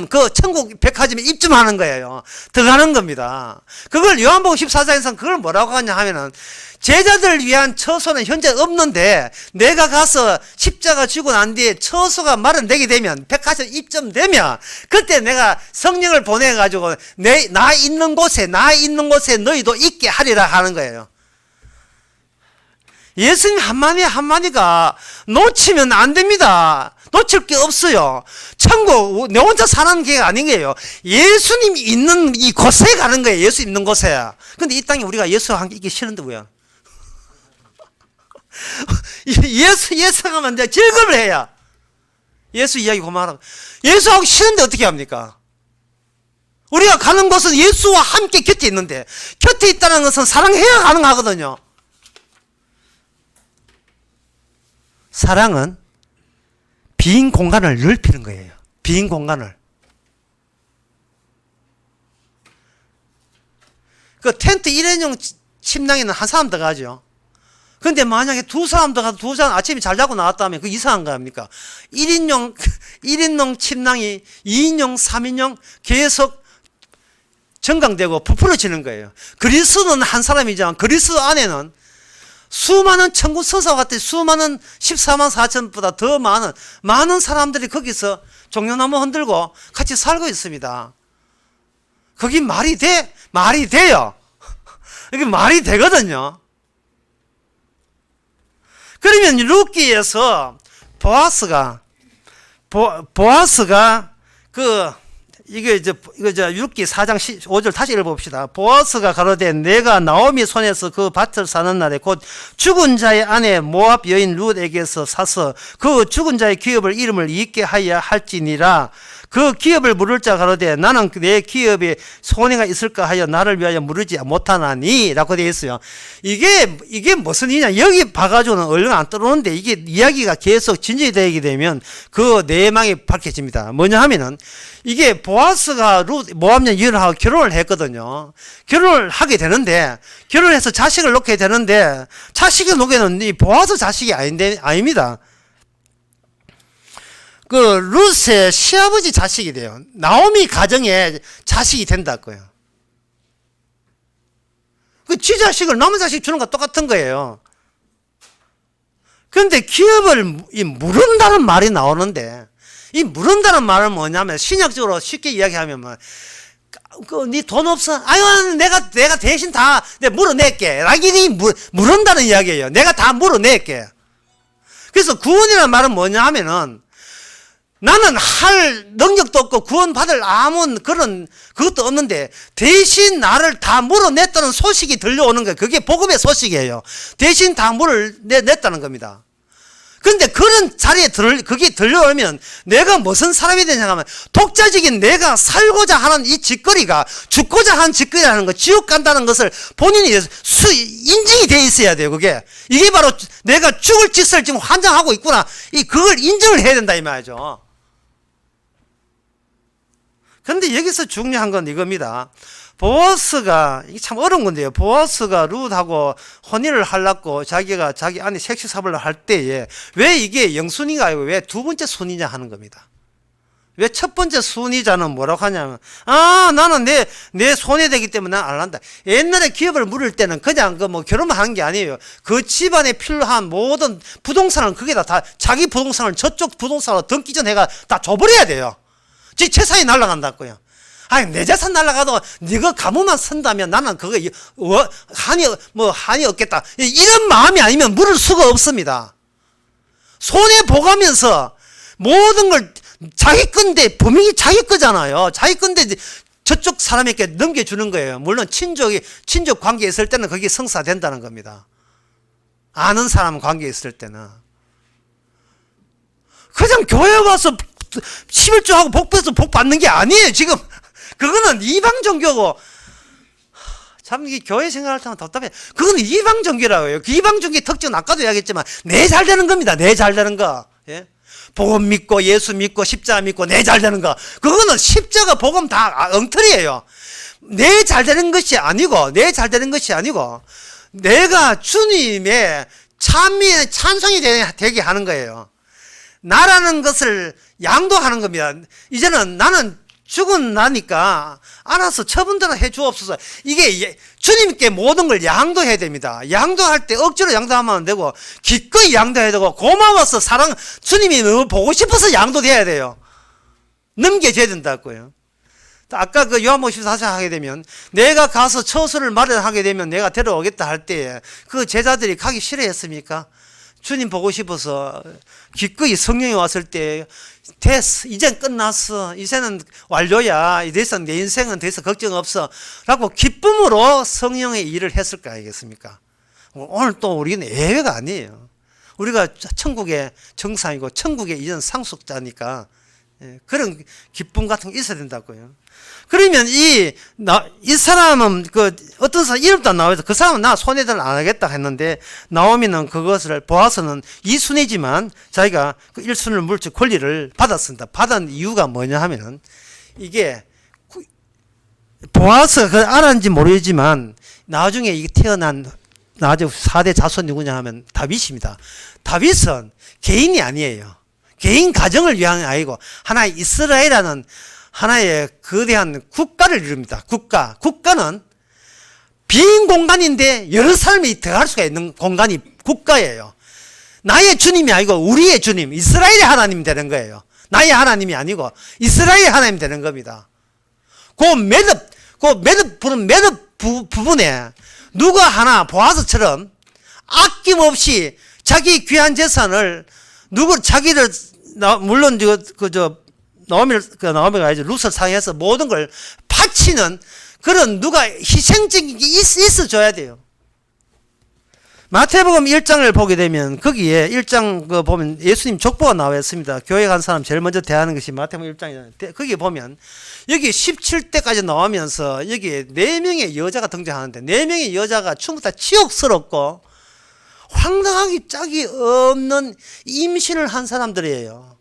그 천국 백화점에 입점하는 거예요. 들어가는 겁니다. 그걸 요한복음 14장에서는 그걸 뭐라고 하냐 하면은 제자들을 위한 처소는 현재 없는데 내가 가서 십자가 지고 난 뒤에 처소가 마련되게 되면 백화점 입점되면 그때 내가 성령을 보내가지고 나 있는 곳에 너희도 있게 하리라 하는 거예요. 예수님 한마디가 놓치면 안 됩니다. 놓칠 게 없어요. 천국 내 혼자 사는 게 아닌 거예요. 예수님이 있는 이 곳에 가는 거예요. 예수 있는 곳에. 근데 이 땅에 우리가 예수와 함께 있기 싫은데 왜요? 예수가 먼저 즐거움을 해야 예수 이야기 그만하고. 예수하고 싫은데 어떻게 합니까? 우리가 가는 곳은 예수와 함께 곁에 있는데 곁에 있다는 것은 사랑해야 가능하거든요. 사랑은 빈 공간을 넓히는 거예요. 빈 공간을. 그 텐트 1인용 침낭에는 한 사람 들어가죠. 근데 만약에 두 사람 들어가서 두 사람 아침에 잘 자고 나왔다면 그 이상한 거 아닙니까? 1인용 침낭이 2인용, 3인용 계속 정강되고 부풀어지는 거예요. 그리스도는 한 사람이지만 그리스도 안에는 수많은 천국 서사와 같은 수많은 14만 4천보다 더 많은 사람들이 거기서 종려나무 흔들고 같이 살고 있습니다. 그게 말이 돼요. 이게 말이 되거든요. 그러면 룻기에서 보아스가 이거 룻기 4장 5절 다시 읽어봅시다. 보아스가 가로되 내가 나오미 손에서 그 밭을 사는 날에 곧 죽은 자의 아내 모압 여인 룻에게서 사서 그 죽은 자의 기업을 이름을 잊게 하여 할지니라. 그 기업을 물을 자 가로되 나는 내 기업에 손해가 있을까 하여 나를 위하여 물으지 못하나니 라고 되어 있어요. 이게 무슨 일이냐. 여기 봐가지고는 얼른 안 떨어오는데 이게 이야기가 계속 진전이 되게 되면 그 내막이 밝혀집니다. 뭐냐 하면은 이게 보아스가 모압 여인하고 결혼을 했거든요. 결혼을 하게 되는데 결혼해서 자식을 놓게 되는데 자식을 놓게는 이 보아스 자식이 아닙니다. 그 룻의 시아버지 자식이 돼요. 나오미 가정에 자식이 된다고요. 그 지 자식을 남의 자식 주는 거 똑같은 거예요. 그런데 기업을 물은다는 말이 나오는데 이 물은다는 말은 뭐냐면 신약적으로 쉽게 이야기하면 뭐 네 돈 없어? 아유 내가 대신 다 내가 물어낼게. 라기니 물은다는 이야기예요. 내가 다 물어낼게. 그래서 구원이라는 말은 뭐냐 하면은 나는 할 능력도 없고 구원받을 아무 그것도 없는데 대신 나를 다 물어냈다는 소식이 들려오는 거예요. 그게 복음의 소식이에요. 대신 다 물어냈다는 겁니다. 근데 그런 자리에 그게 들려오면 내가 무슨 사람이 되냐 하면 독자적인 내가 살고자 하는 이 짓거리가 죽고자 하는 짓거리라는 거, 지옥 간다는 것을 본인이 인증이 돼 있어야 돼요. 이게 바로 내가 죽을 짓을 지금 환장하고 있구나. 그걸 인정을 해야 된다 이 말이죠. 그런데 여기서 중요한 건 이겁니다. 보아스가, 이게 참 어려운 건데요. 보아스가 룻하고 혼인을 하려고 자기가 자기 아내 색시 사발을 할 때에 왜 이게 영순위가 아니고 왜 두 번째 순위냐 하는 겁니다. 왜 첫 번째 순위자는 뭐라고 하냐면, 나는 내 손해되기 때문에 난 안 한다. 옛날에 기업을 물을 때는 그냥 결혼만 하는 게 아니에요. 그 집안에 필요한 모든 부동산을 거기다 다 자기 부동산을 저쪽 부동산으로 등기 전 해가 다 줘버려야 돼요. 지 재산이 날아간다고요. 내 재산 날아가도 네가 가무만 쓴다면 나는 그거 한이 없겠다. 이런 마음이 아니면 물을 수가 없습니다. 손해 보가면서 모든 걸 자기 건데 분명히 자기 거잖아요. 자기 건데 저쪽 사람에게 넘겨주는 거예요. 물론 친족 관계에 있을 때는 그게 성사된다는 겁니다. 아는 사람 관계에 있을 때는. 그냥 교회 와서 11조하고 복받아서 복 받는 게 아니에요. 지금 그거는 이방 종교고, 참 이 교회 생활할 때만 답답해. 그거는 이방 종교라고 해요. 그 이방 종교의 특징은 아까도 이야기했지만 내 잘 되는 겁니다. 내 잘 되는 거. 예? 복음 믿고 예수 믿고 십자가 믿고 내 잘 되는 거. 그거는 십자가 복음 다 엉터리예요. 내 잘 되는 것이 아니고 내가 주님의 찬송이 되게 하는 거예요. 나라는 것을 양도하는 겁니다. 이제는 나는 죽은 나니까 알아서 처분대로 해 주옵소서. 이게 주님께 모든 걸 양도해야 됩니다. 양도할 때 억지로 양도하면 안 되고 기꺼이 양도해야 되고 고마워서 주님이 너무 보고 싶어서 양도돼야 돼요. 넘겨줘야 된다고요. 아까 그 요한복음 14장 하게 되면 내가 가서 처소를 마련하게 되면 내가 데려오겠다 할 때에 그 제자들이 가기 싫어했습니까? 주님 보고 싶어서 기꺼이 성령이 왔을 때 됐어, 이젠 끝났어, 이제는 완료야, 이래서 내 인생은 더 이상 걱정 없어 라고 기쁨으로 성령의 일을 했을 거 아니겠습니까? 오늘 또 우리는 예외가 아니에요. 우리가 천국의 정상이고 천국의 이전 상속자니까 그런 기쁨 같은 게 있어야 된다고요. 그러면 이 사람은 어떤 사람 이름도 안 나와서 그 사람은 나 손해를 안 하겠다 했는데 나오미는 그것을 보아서는 2순위지만 자기가 그 1순위를 물질 권리를 받았습니다. 받은 이유가 뭐냐 하면은 이게 보아서가 그걸 알았는지 모르지만 나중에 이게 태어난 나중에 4대 자손 누구냐 하면 다윗입니다. 다윗은 개인이 아니에요. 개인 가정을 위한 게 아니고 하나의 이스라엘이라는 하나의 거대한 국가를 이룹니다. 국가는 빈 공간인데 여러 사람이 들어갈 수가 있는 공간이 국가예요. 나의 주님이 아니고 우리의 주님, 이스라엘의 하나님이 되는 거예요. 나의 하나님이 아니고 이스라엘의 하나님이 되는 겁니다. 그 매듭 부분에 누가 하나 보아서처럼 아낌없이 자기 귀한 재산을 물론 나오미가 아니죠. 룻을 상해서 모든 걸 바치는 그런 누가 희생적인 게 있어줘야 돼요. 마태복음 1장을 보게 되면 거기에 1장 보면 예수님 족보가 나와 있습니다. 교회 간 사람 제일 먼저 대하는 것이 마태복음 1장이잖아요. 거기 보면 여기 17대까지 나오면서 여기 4명의 여자가 등장하는데 4명의 여자가 전부 다 치욕스럽고 황당하기 짝이 없는 임신을 한 사람들이에요.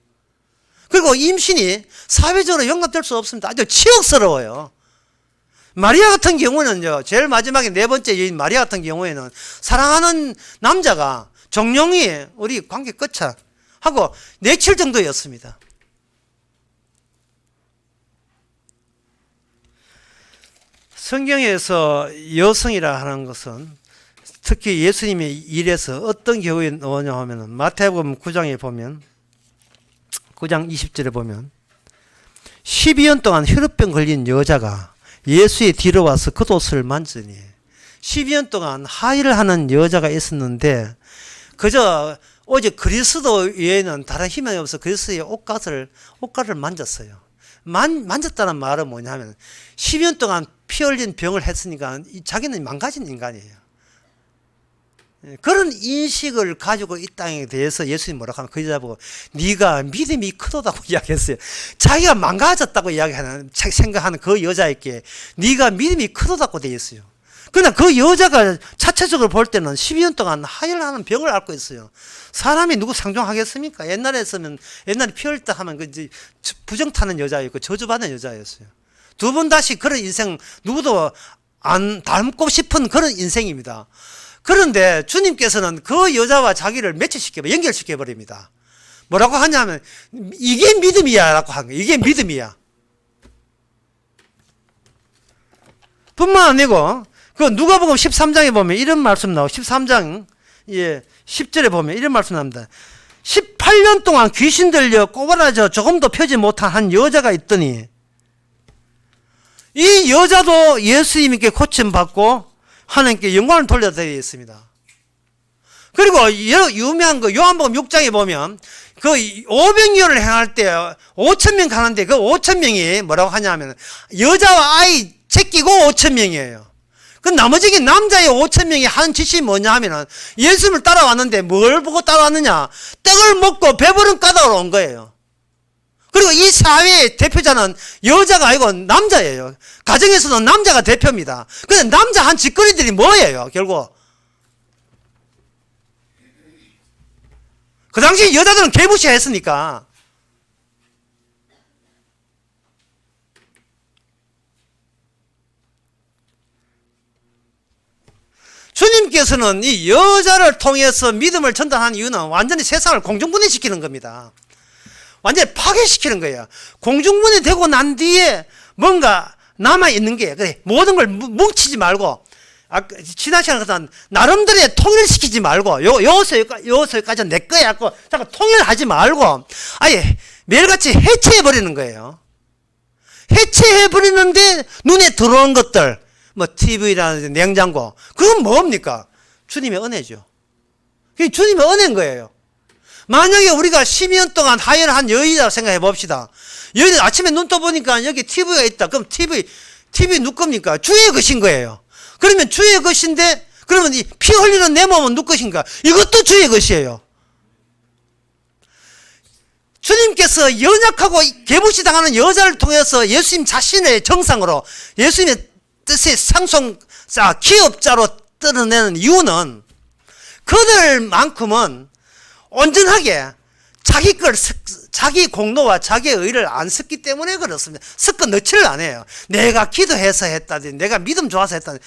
그리고 임신이 사회적으로 용납될 수 없습니다. 아주 치욕스러워요. 마리아 같은 경우는요, 제일 마지막에 4번째 여인 마리아 같은 경우에는 사랑하는 남자가 정령이 우리 관계 끝자 하고 내칠 정도였습니다. 성경에서 여성이라 하는 것은 특히 예수님의 일에서 어떤 경우에 나오냐 하면은 마태복음 9장에 보면 9장 20절에 보면 12년 동안 혈우병 걸린 여자가 예수의 뒤로 와서 겉옷을 만지니 12년 동안 하의를 하는 여자가 있었는데 그저 오직 그리스도 외에는 다른 희망이 없어 그리스도의 옷가를 만졌어요. 만졌다는 말은 뭐냐면 12년 동안 피 흘린 병을 했으니까 자기는 망가진 인간이에요. 그런 인식을 가지고 이 땅에 대해서 예수님 뭐라고 하면 그 여자 보고 네가 믿음이 크도다고 이야기했어요. 자기가 망가졌다고 이야기하는 생각하는 그 여자에게 네가 믿음이 크도다고 되어 있어요. 그러나 그 여자가 자체적으로 볼 때는 12년 동안 하혈하는 병을 앓고 있어요. 사람이 누구 상종하겠습니까? 옛날에 피 흘다 하면 그 이제 부정 타는 여자였고 저주받는 여자였어요. 두 번 다시 그런 인생 누구도 안 닮고 싶은 그런 인생입니다. 그런데 주님께서는 그 여자와 자기를 연결시켜 버립니다. 뭐라고 하냐면 이게 믿음이야 라고 한 거예요. 이게 믿음이야. 뿐만 아니고 그 누가복음 13장에 보면 이런 말씀 나오고 13장 10절에 보면 이런 말씀 나옵니다. 18년 동안 귀신 들려 꼬바라져 조금도 펴지 못한 한 여자가 있더니 이 여자도 예수님께 고침받고 하나님께 영광을 돌려드리게 있습니다. 그리고 유명한 거 요한복음 6장에 보면 그 오병이어를 행할 때 5,000명 가는데 그 5,000명이 뭐라고 하냐면 여자와 아이 제끼고 5,000명이에요. 그 나머지 남자의 5,000명이 하는 짓이 뭐냐 하면은 예수님을 따라왔는데 뭘 보고 따라왔느냐? 떡을 먹고 배부른 까닭으로 온 거예요. 그리고 이 사회의 대표자는 여자가 아니고 남자예요. 가정에서는 남자가 대표입니다. 근데 남자 한 짓거리들이 뭐예요, 결국? 그 당시 여자들은 개무시했으니까. 주님께서는 이 여자를 통해서 믿음을 전달하는 이유는 완전히 세상을 공중분해시키는 겁니다. 완전히 파괴시키는 거예요. 공중분해 되고 난 뒤에 뭔가 남아있는 게, 그래, 모든 걸 뭉치지 말고, 지난 시간에 그랬던 나름대로 통일시키지 말고, 여기서까지는 내 거야 하고, 잠깐 통일하지 말고, 아예 매일같이 해체해버리는 거예요. 해체해버리는데 눈에 들어오는 것들, 뭐 TV라든지 냉장고, 그건 뭡니까? 주님의 은혜죠. 그게 주님의 은혜인 거예요. 만약에 우리가 12년 동안 하혈한 여인이라고 생각해 봅시다. 여인은 아침에 눈 떠보니까 여기 TV가 있다. 그럼 TV 누구 겁니까? 주의 것인 거예요. 그러면 주의 것인데, 그러면 이 피 흘리는 내 몸은 누구 것인가? 이것도 주의 것이에요. 주님께서 연약하고 개무시 당하는 여자를 통해서 예수님 자신의 정상으로 예수님의 뜻의 기업자로 드러내는 이유는 그들만큼은 온전하게 자기 공로와 자기의 의를 안 섞기 때문에 그렇습니다. 섞어 넣지를 안 해요. 내가 기도해서 했다든지 내가 믿음 좋아서 했다든지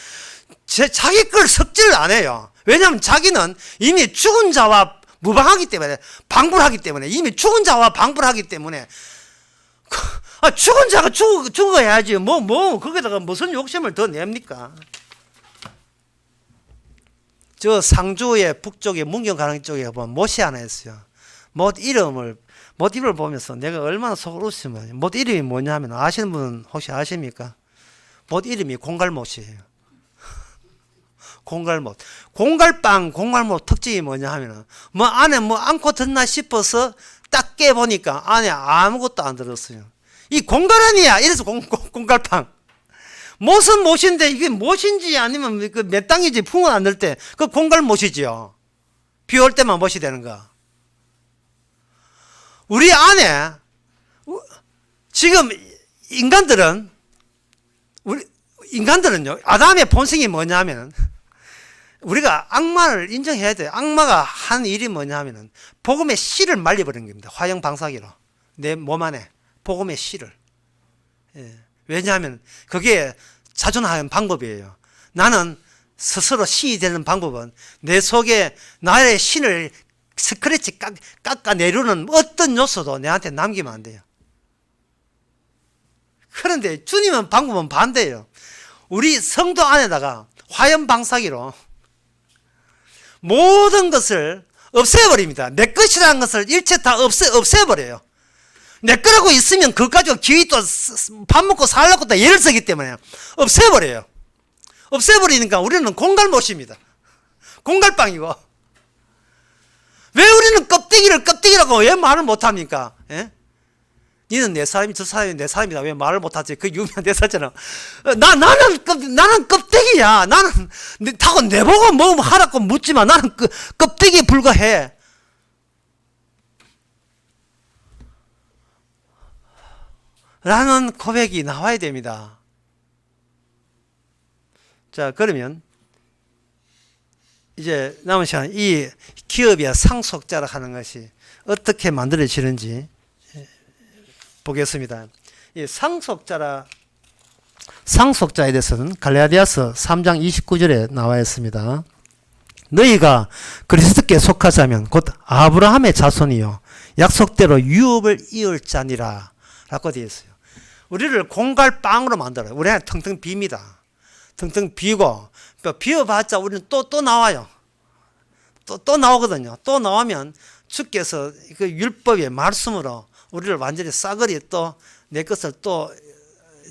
자기 걸 섞지를 안 해요. 왜냐하면 자기는 이미 죽은 자와 무방하기 때문에, 방불하기 때문에, 이미 죽은 자와 방불하기 때문에, 죽은 자가 죽어야지. 거기다가 무슨 욕심을 더 냅니까? 저 상주의 북쪽에 문경 가는 쪽에 보면 못이 하나 있어요. 못 이름을 보면서 내가 얼마나 속을 웃으면, 못 이름이 뭐냐 하면 아시는 분은 혹시 아십니까? 못 이름이 공갈못이에요. 공갈못. 공갈못 특징이 뭐냐 하면은, 안에 안고 듣나 싶어서 딱 깨보니까 안에 아무것도 안 들었어요. 이 공갈아니야. 이래서 공갈빵. 못은 못인데 이게 못인지 아니면 그 몇 땅인지 풍은 안 들 때 그 공갈못이지요. 비 올 때만 못이 되는 거. 우리 안에 지금 인간들은요, 아담의 본성이 뭐냐면 우리가 악마를 인정해야 돼요. 악마가 한 일이 뭐냐면은 복음의 씨를 말려버리는 겁니다. 화형 방사기로 내 몸 안에 복음의 씨를. 왜냐하면 그게 자존하는 방법이에요. 나는 스스로 신이 되는 방법은 내 속에 나의 신을 스크래치 깎아내려는 어떤 요소도 내한테 남기면 안 돼요. 그런데 주님은 방법은 반대예요. 우리 성도 안에다가 화염 방사기로 모든 것을 없애버립니다. 내 것이라는 것을 일체 다 없애버려요. 내 거라고 있으면 그거 가지고 기위 또 밥 먹고 살려고 또 예를 쓰기 때문에 없애버려요. 없애버리니까 우리는 공갈못입니다. 공갈빵이고. 왜 우리는 껍데기라고 왜 말을 못합니까? 예? 니는 내 사람이 저 사람이 내 사람이다. 왜 말을 못하지? 그 유명한 대사잖아. 나는 껍데기야. 나는 타고 내보고 뭐 하라고 묻지만 나는 껍데기에 불과해. 라는 고백이 나와야 됩니다. 자, 그러면 이제 남은 시간 이 기업의 상속자라 하는 것이 어떻게 만들어지는지 보겠습니다. 이 상속자에 대해서는 갈라디아서 3장 29절에 나와 있습니다. 너희가 그리스도께 속하자면 곧 아브라함의 자손이요 약속대로 유업을 이을 자니라 라고 되어 있어요. 우리를 공갈빵으로 만들어요. 우리는 텅텅 빕니다. 텅텅 비고 비워봤자 우리는 또 나와요. 또 나오거든요. 또 나오면 주께서 그 율법의 말씀으로 우리를 완전히 싸그리 또 내 것을 또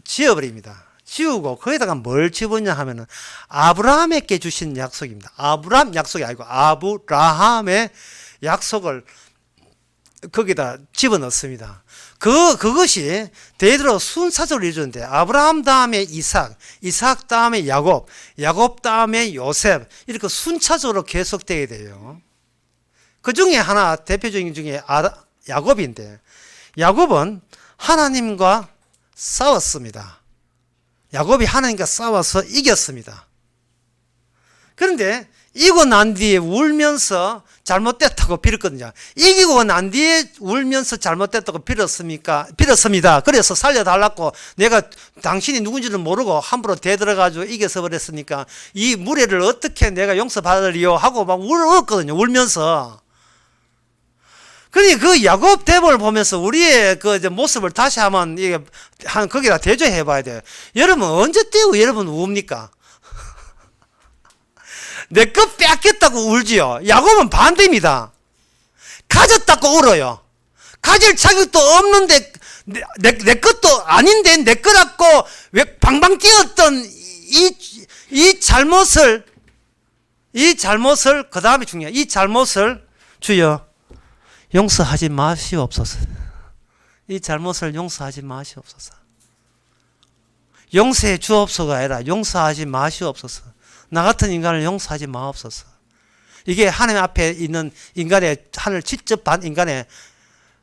지어버립니다. 지우고 거기다가 뭘 집었냐 하면은 아브라함에게 주신 약속입니다. 아브라함 약속이 아니고 아브라함의 약속을 거기다 집어넣습니다. 그것이 대대로 순차적으로 이루어지는데 아브라함 다음에 이삭, 이삭 다음에 야곱, 야곱 다음에 요셉 이렇게 순차적으로 계속되게 돼요. 그 중에 하나 대표적인 중에 야곱인데 야곱은 하나님과 싸웠습니다. 야곱이 하나님과 싸워서 이겼습니다. 그런데 이기고 난 뒤에 울면서 잘못됐다고 빌었거든요. 이기고 난 뒤에 울면서 잘못됐다고 빌었습니다. 그래서 살려달라고 내가 당신이 누군지를 모르고 함부로 대들어가지고 이겨서 버렸으니까 이 무례를 어떻게 내가 용서받으리요 하고 막 울었거든요. 울면서. 그러니 그 야곱 대본을 보면서 우리의 그 모습을 다시 한번 거기다 대조해 봐야 돼요. 여러분 언제 때고 여러분 우웁니까? 내 것 뺏겼다고 울지요. 야곱은 반대입니다. 가졌다고 울어요. 가질 자격도 없는데 내 것도 아닌데 내 거라고 왜 방방 뛰었던 이 잘못을 그 다음에 중요해요. 이 잘못을 주여 용서하지 마시옵소서. 이 잘못을 용서하지 마시옵소서. 용서해 주옵소서가 아니라 용서하지 마시옵소서. 나 같은 인간을 용서하지 마옵소서. 이게 하나님 앞에 있는 인간의 하늘 직접 반 인간의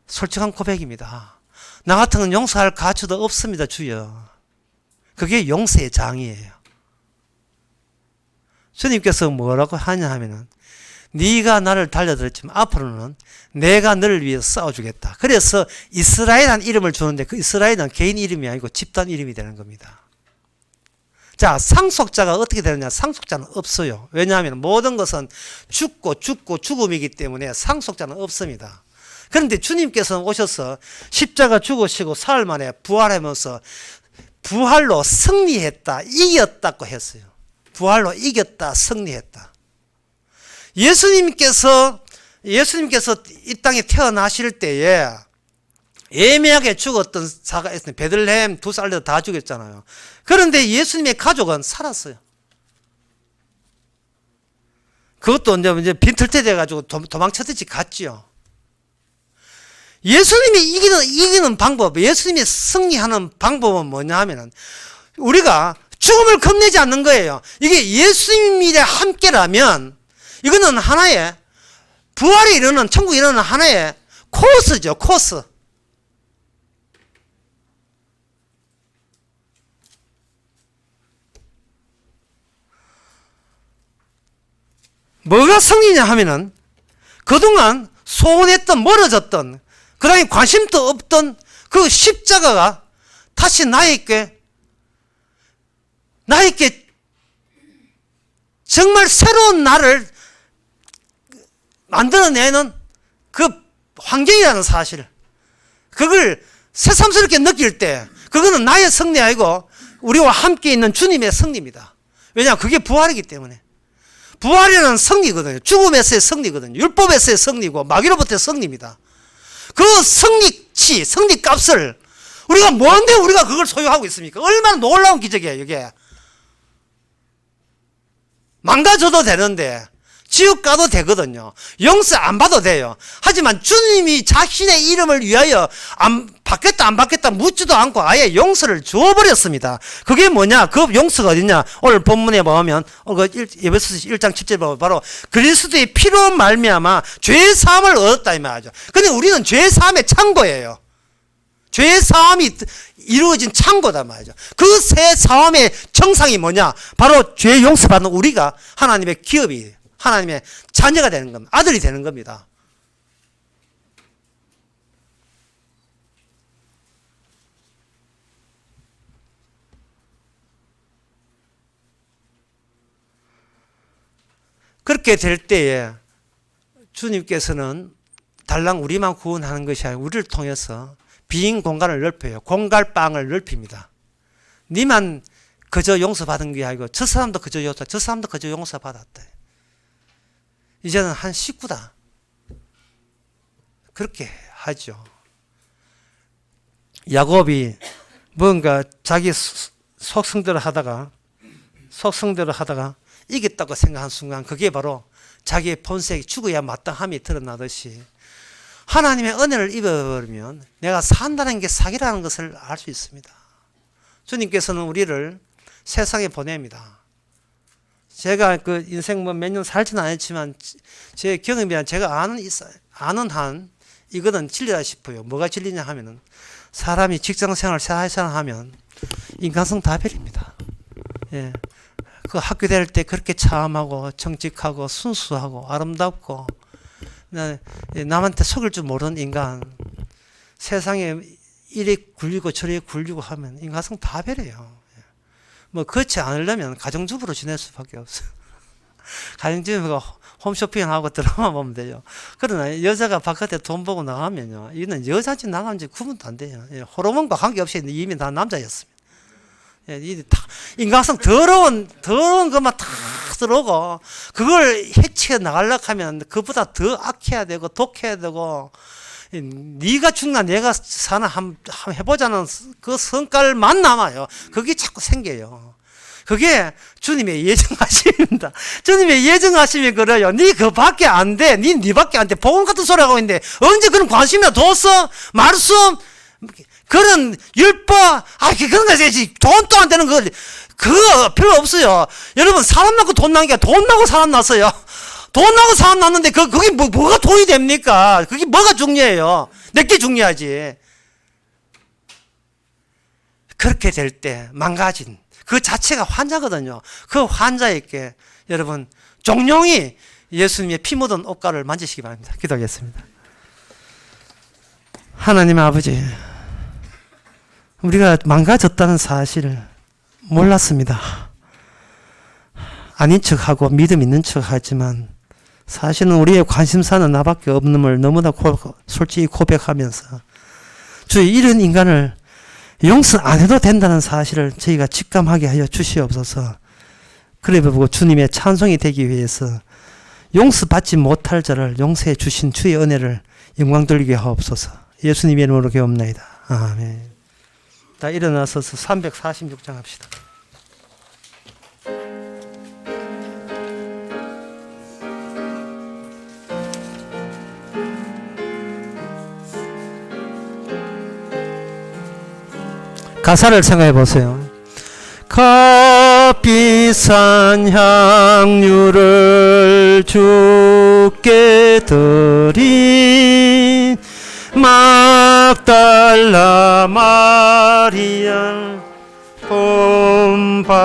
솔직한 고백입니다. 나 같은 건 용서할 가치도 없습니다, 주여. 그게 용서의 장이에요. 주님께서 뭐라고 하냐 하면은 네가 나를 달려들었지만 앞으로는 내가 너를 위해서 싸워주겠다. 그래서 이스라엘이라는 이름을 주는데 그 이스라엘은 개인 이름이 아니고 집단 이름이 되는 겁니다. 자, 상속자가 어떻게 되느냐? 상속자는 없어요. 왜냐하면 모든 것은 죽고 죽음이기 때문에 상속자는 없습니다. 그런데 주님께서는 오셔서 십자가 죽으시고 사흘 만에 부활하면서 부활로 승리했다, 이겼다고 했어요. 부활로 이겼다, 승리했다. 예수님께서 이 땅에 태어나실 때에 애매하게 죽었던 자가 있어요. 베들레헴 두 살도 다 죽였잖아요. 그런데 예수님의 가족은 살았어요. 그것도 이제 빈털터 돼가지고 도망쳤듯이 갔지요. 예수님이 이기는 방법, 예수님이 승리하는 방법은 뭐냐 하면은 우리가 죽음을 겁내지 않는 거예요. 이게 예수님이 함께라면 이거는 하나의 부활에 이르는 천국에 이르는 하나의 코스죠. 코스. 뭐가 승리냐 하면은 그동안 소원했던 멀어졌던 그 다음에 관심도 없던 그 십자가가 다시 나에게 정말 새로운 나를 만들어내는 그 환경이라는 사실, 그걸 새삼스럽게 느낄 때 그거는 나의 승리 아니고 우리와 함께 있는 주님의 승리입니다. 왜냐하면 그게 부활이기 때문에. 부활이라는 승리거든요. 죽음에서의 승리거든요. 율법에서의 승리고 마귀로부터의 승리입니다. 그 승리치, 승리값을 우리가 뭔데 우리가 그걸 소유하고 있습니까? 얼마나 놀라운 기적이에요, 이게. 망가져도 되는데 지옥 가도 되거든요. 용서 안 받아도 돼요. 하지만 주님이 자신의 이름을 위하여 안 받겠다 안 받겠다 묻지도 않고 아예 용서를 주어버렸습니다. 그게 뭐냐? 그 용서가 어딨냐? 오늘 본문에 보면 에베소서 1장 7절에 보면 바로 그리스도의 피로 말미암아 죄 사함을 얻었다 이 말이죠. 근데 우리는 죄 사함의 창고예요. 죄 사함이 이루어진 창고다 말이죠. 그 새 사함의 정상이 뭐냐? 바로 죄 용서받는 우리가 하나님의 기업이 하나님의 자녀가 되는 겁니다. 아들이 되는 겁니다. 그렇게 될 때에 주님께서는 달랑 우리만 구원하는 것이 아니라 우리를 통해서 빈 공간을 넓혀요. 공갈방을 넓힙니다. 니만 그저 용서받은 게 아니고 저 사람도 그저 용서받았대. 이제는 한 식구다. 그렇게 하죠. 야곱이 뭔가 자기 속성대로 하다가 이겼다고 생각한 순간 그게 바로 자기의 본색이 죽어야 마땅함이 드러나듯이 하나님의 은혜를 입어버리면 내가 산다는 게 사기라는 것을 알 수 있습니다. 주님께서는 우리를 세상에 보냅니다. 제가 그 인생 몇 년 살지는 않았지만 제 경험이란 제가 아는 한 이거는 진리다 싶어요. 뭐가 진리냐 하면은 사람이 직장생활, 사회생활 하면 인간성 다 버립니다. 예. 그 학교 다닐 때 그렇게 참하고 정직하고 순수하고 아름답고 남한테 속일 줄 모르는 인간 세상에 이리 굴리고 저리 굴리고 하면 인간성 다 버려요. 뭐 그렇지 않으려면 가정주부로 지낼 수밖에 없어요. 가정주부가 홈쇼핑하고 드라마 보면 돼요. 그러나 여자가 바깥에 돈 벌고 나가면요, 이는 여자인지 나가는지 구분도 안 돼요. 호르몬과 관계없이 이미 다 남자였습니다. 인간성 더러운 것만 다 들어오고 그걸 해치해 나가려고 하면 그보다 더 악해야 되고 독해야 되고 네가 죽나 내가 사나 한번 해보자는 그 성깔만 남아요. 그게 자꾸 생겨요. 그게 주님의 예정하심입니다. 주님의 예정하심이 그래요. 네 그밖에 안 돼. 네 밖에 안 돼. 복음 같은 소리 하고 있는데 언제 그런 관심이나 뒀어? 말씀 그런 율법 그런 거 해야지. 돈도 안 되는 그거 필요 없어요. 여러분 사람 낳고 돈 낳은 게 돈 낳고 사람 낳았어요. 돈 나고 사람 났는데 그게 뭐가 돈이 됩니까? 그게 뭐가 중요해요? 내게 중요하지. 그렇게 될 때 망가진 그 자체가 환자거든요. 그 환자에게 여러분 종용이 예수님의 피 묻은 옷가를 만지시기 바랍니다. 기도하겠습니다. 하나님 아버지, 우리가 망가졌다는 사실을 몰랐습니다. 아닌 척하고 믿음 있는 척하지만 사실은 우리의 관심사는 나밖에 없는걸 너무나 솔직히 고백하면서 주여 이런 인간을 용서 안 해도 된다는 사실을 저희가 직감하게 하여 주시옵소서. 그래 보고 주님의 찬송이 되기 위해서 용서받지 못할 자를 용서해 주신 주의 은혜를 영광 돌리게 하옵소서. 예수님의 이름으로 기도합나이다. 아멘. 다 일어나서서 346장 합시다. 가사를 생각해 보세요. 값비싼 향유를 주께 드린 막달라 마리아 본받아서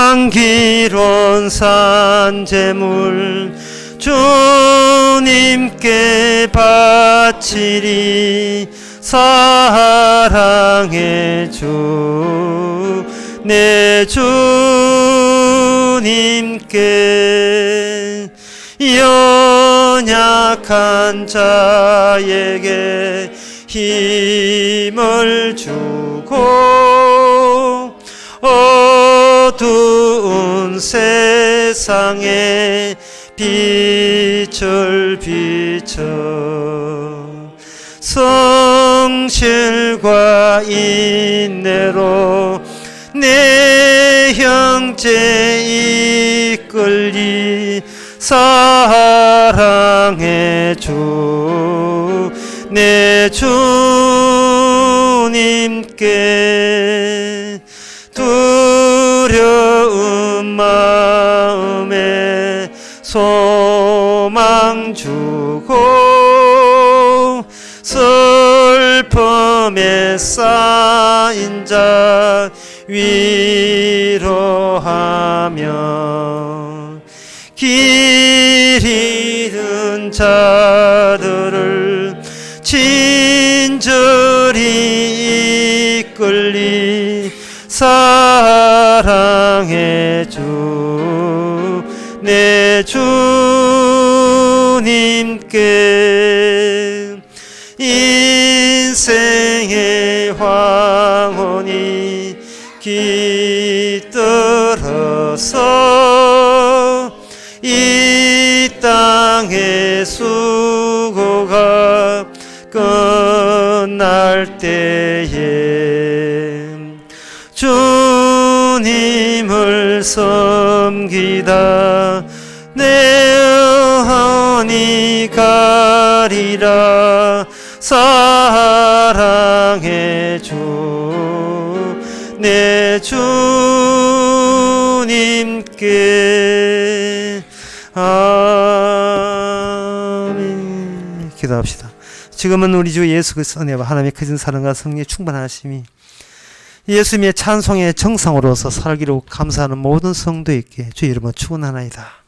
향기로운 산제물 주님께 바치리. 사랑의 주 내 주님께 연약한 자에게 힘을 주고 어두운 세상에 빛을 비춰 성실과 인내로 내 형제 이끌리 사랑의 주 내 주님께 두려운 마음에 소망 주고 슬픔에 쌓인 자 위로하며 길 잃은 자들을 친절히 이끌리 사랑의 주 내 주님께 인생의 황혼이 깃들어서 이 땅의 수고가 끝날 때에 주님을 섬기다 내 영혼이 가리라 사랑의 주 내 주님께 아멘. 기도합시다. 지금은 우리 주 예수 그리스도 은혜와 하나님의 크신 사랑과 성령의 충만하심이 예수님의 찬송의 정상으로서 살기로 감사하는 모든 성도에게 주 이름으로 축원하나이다.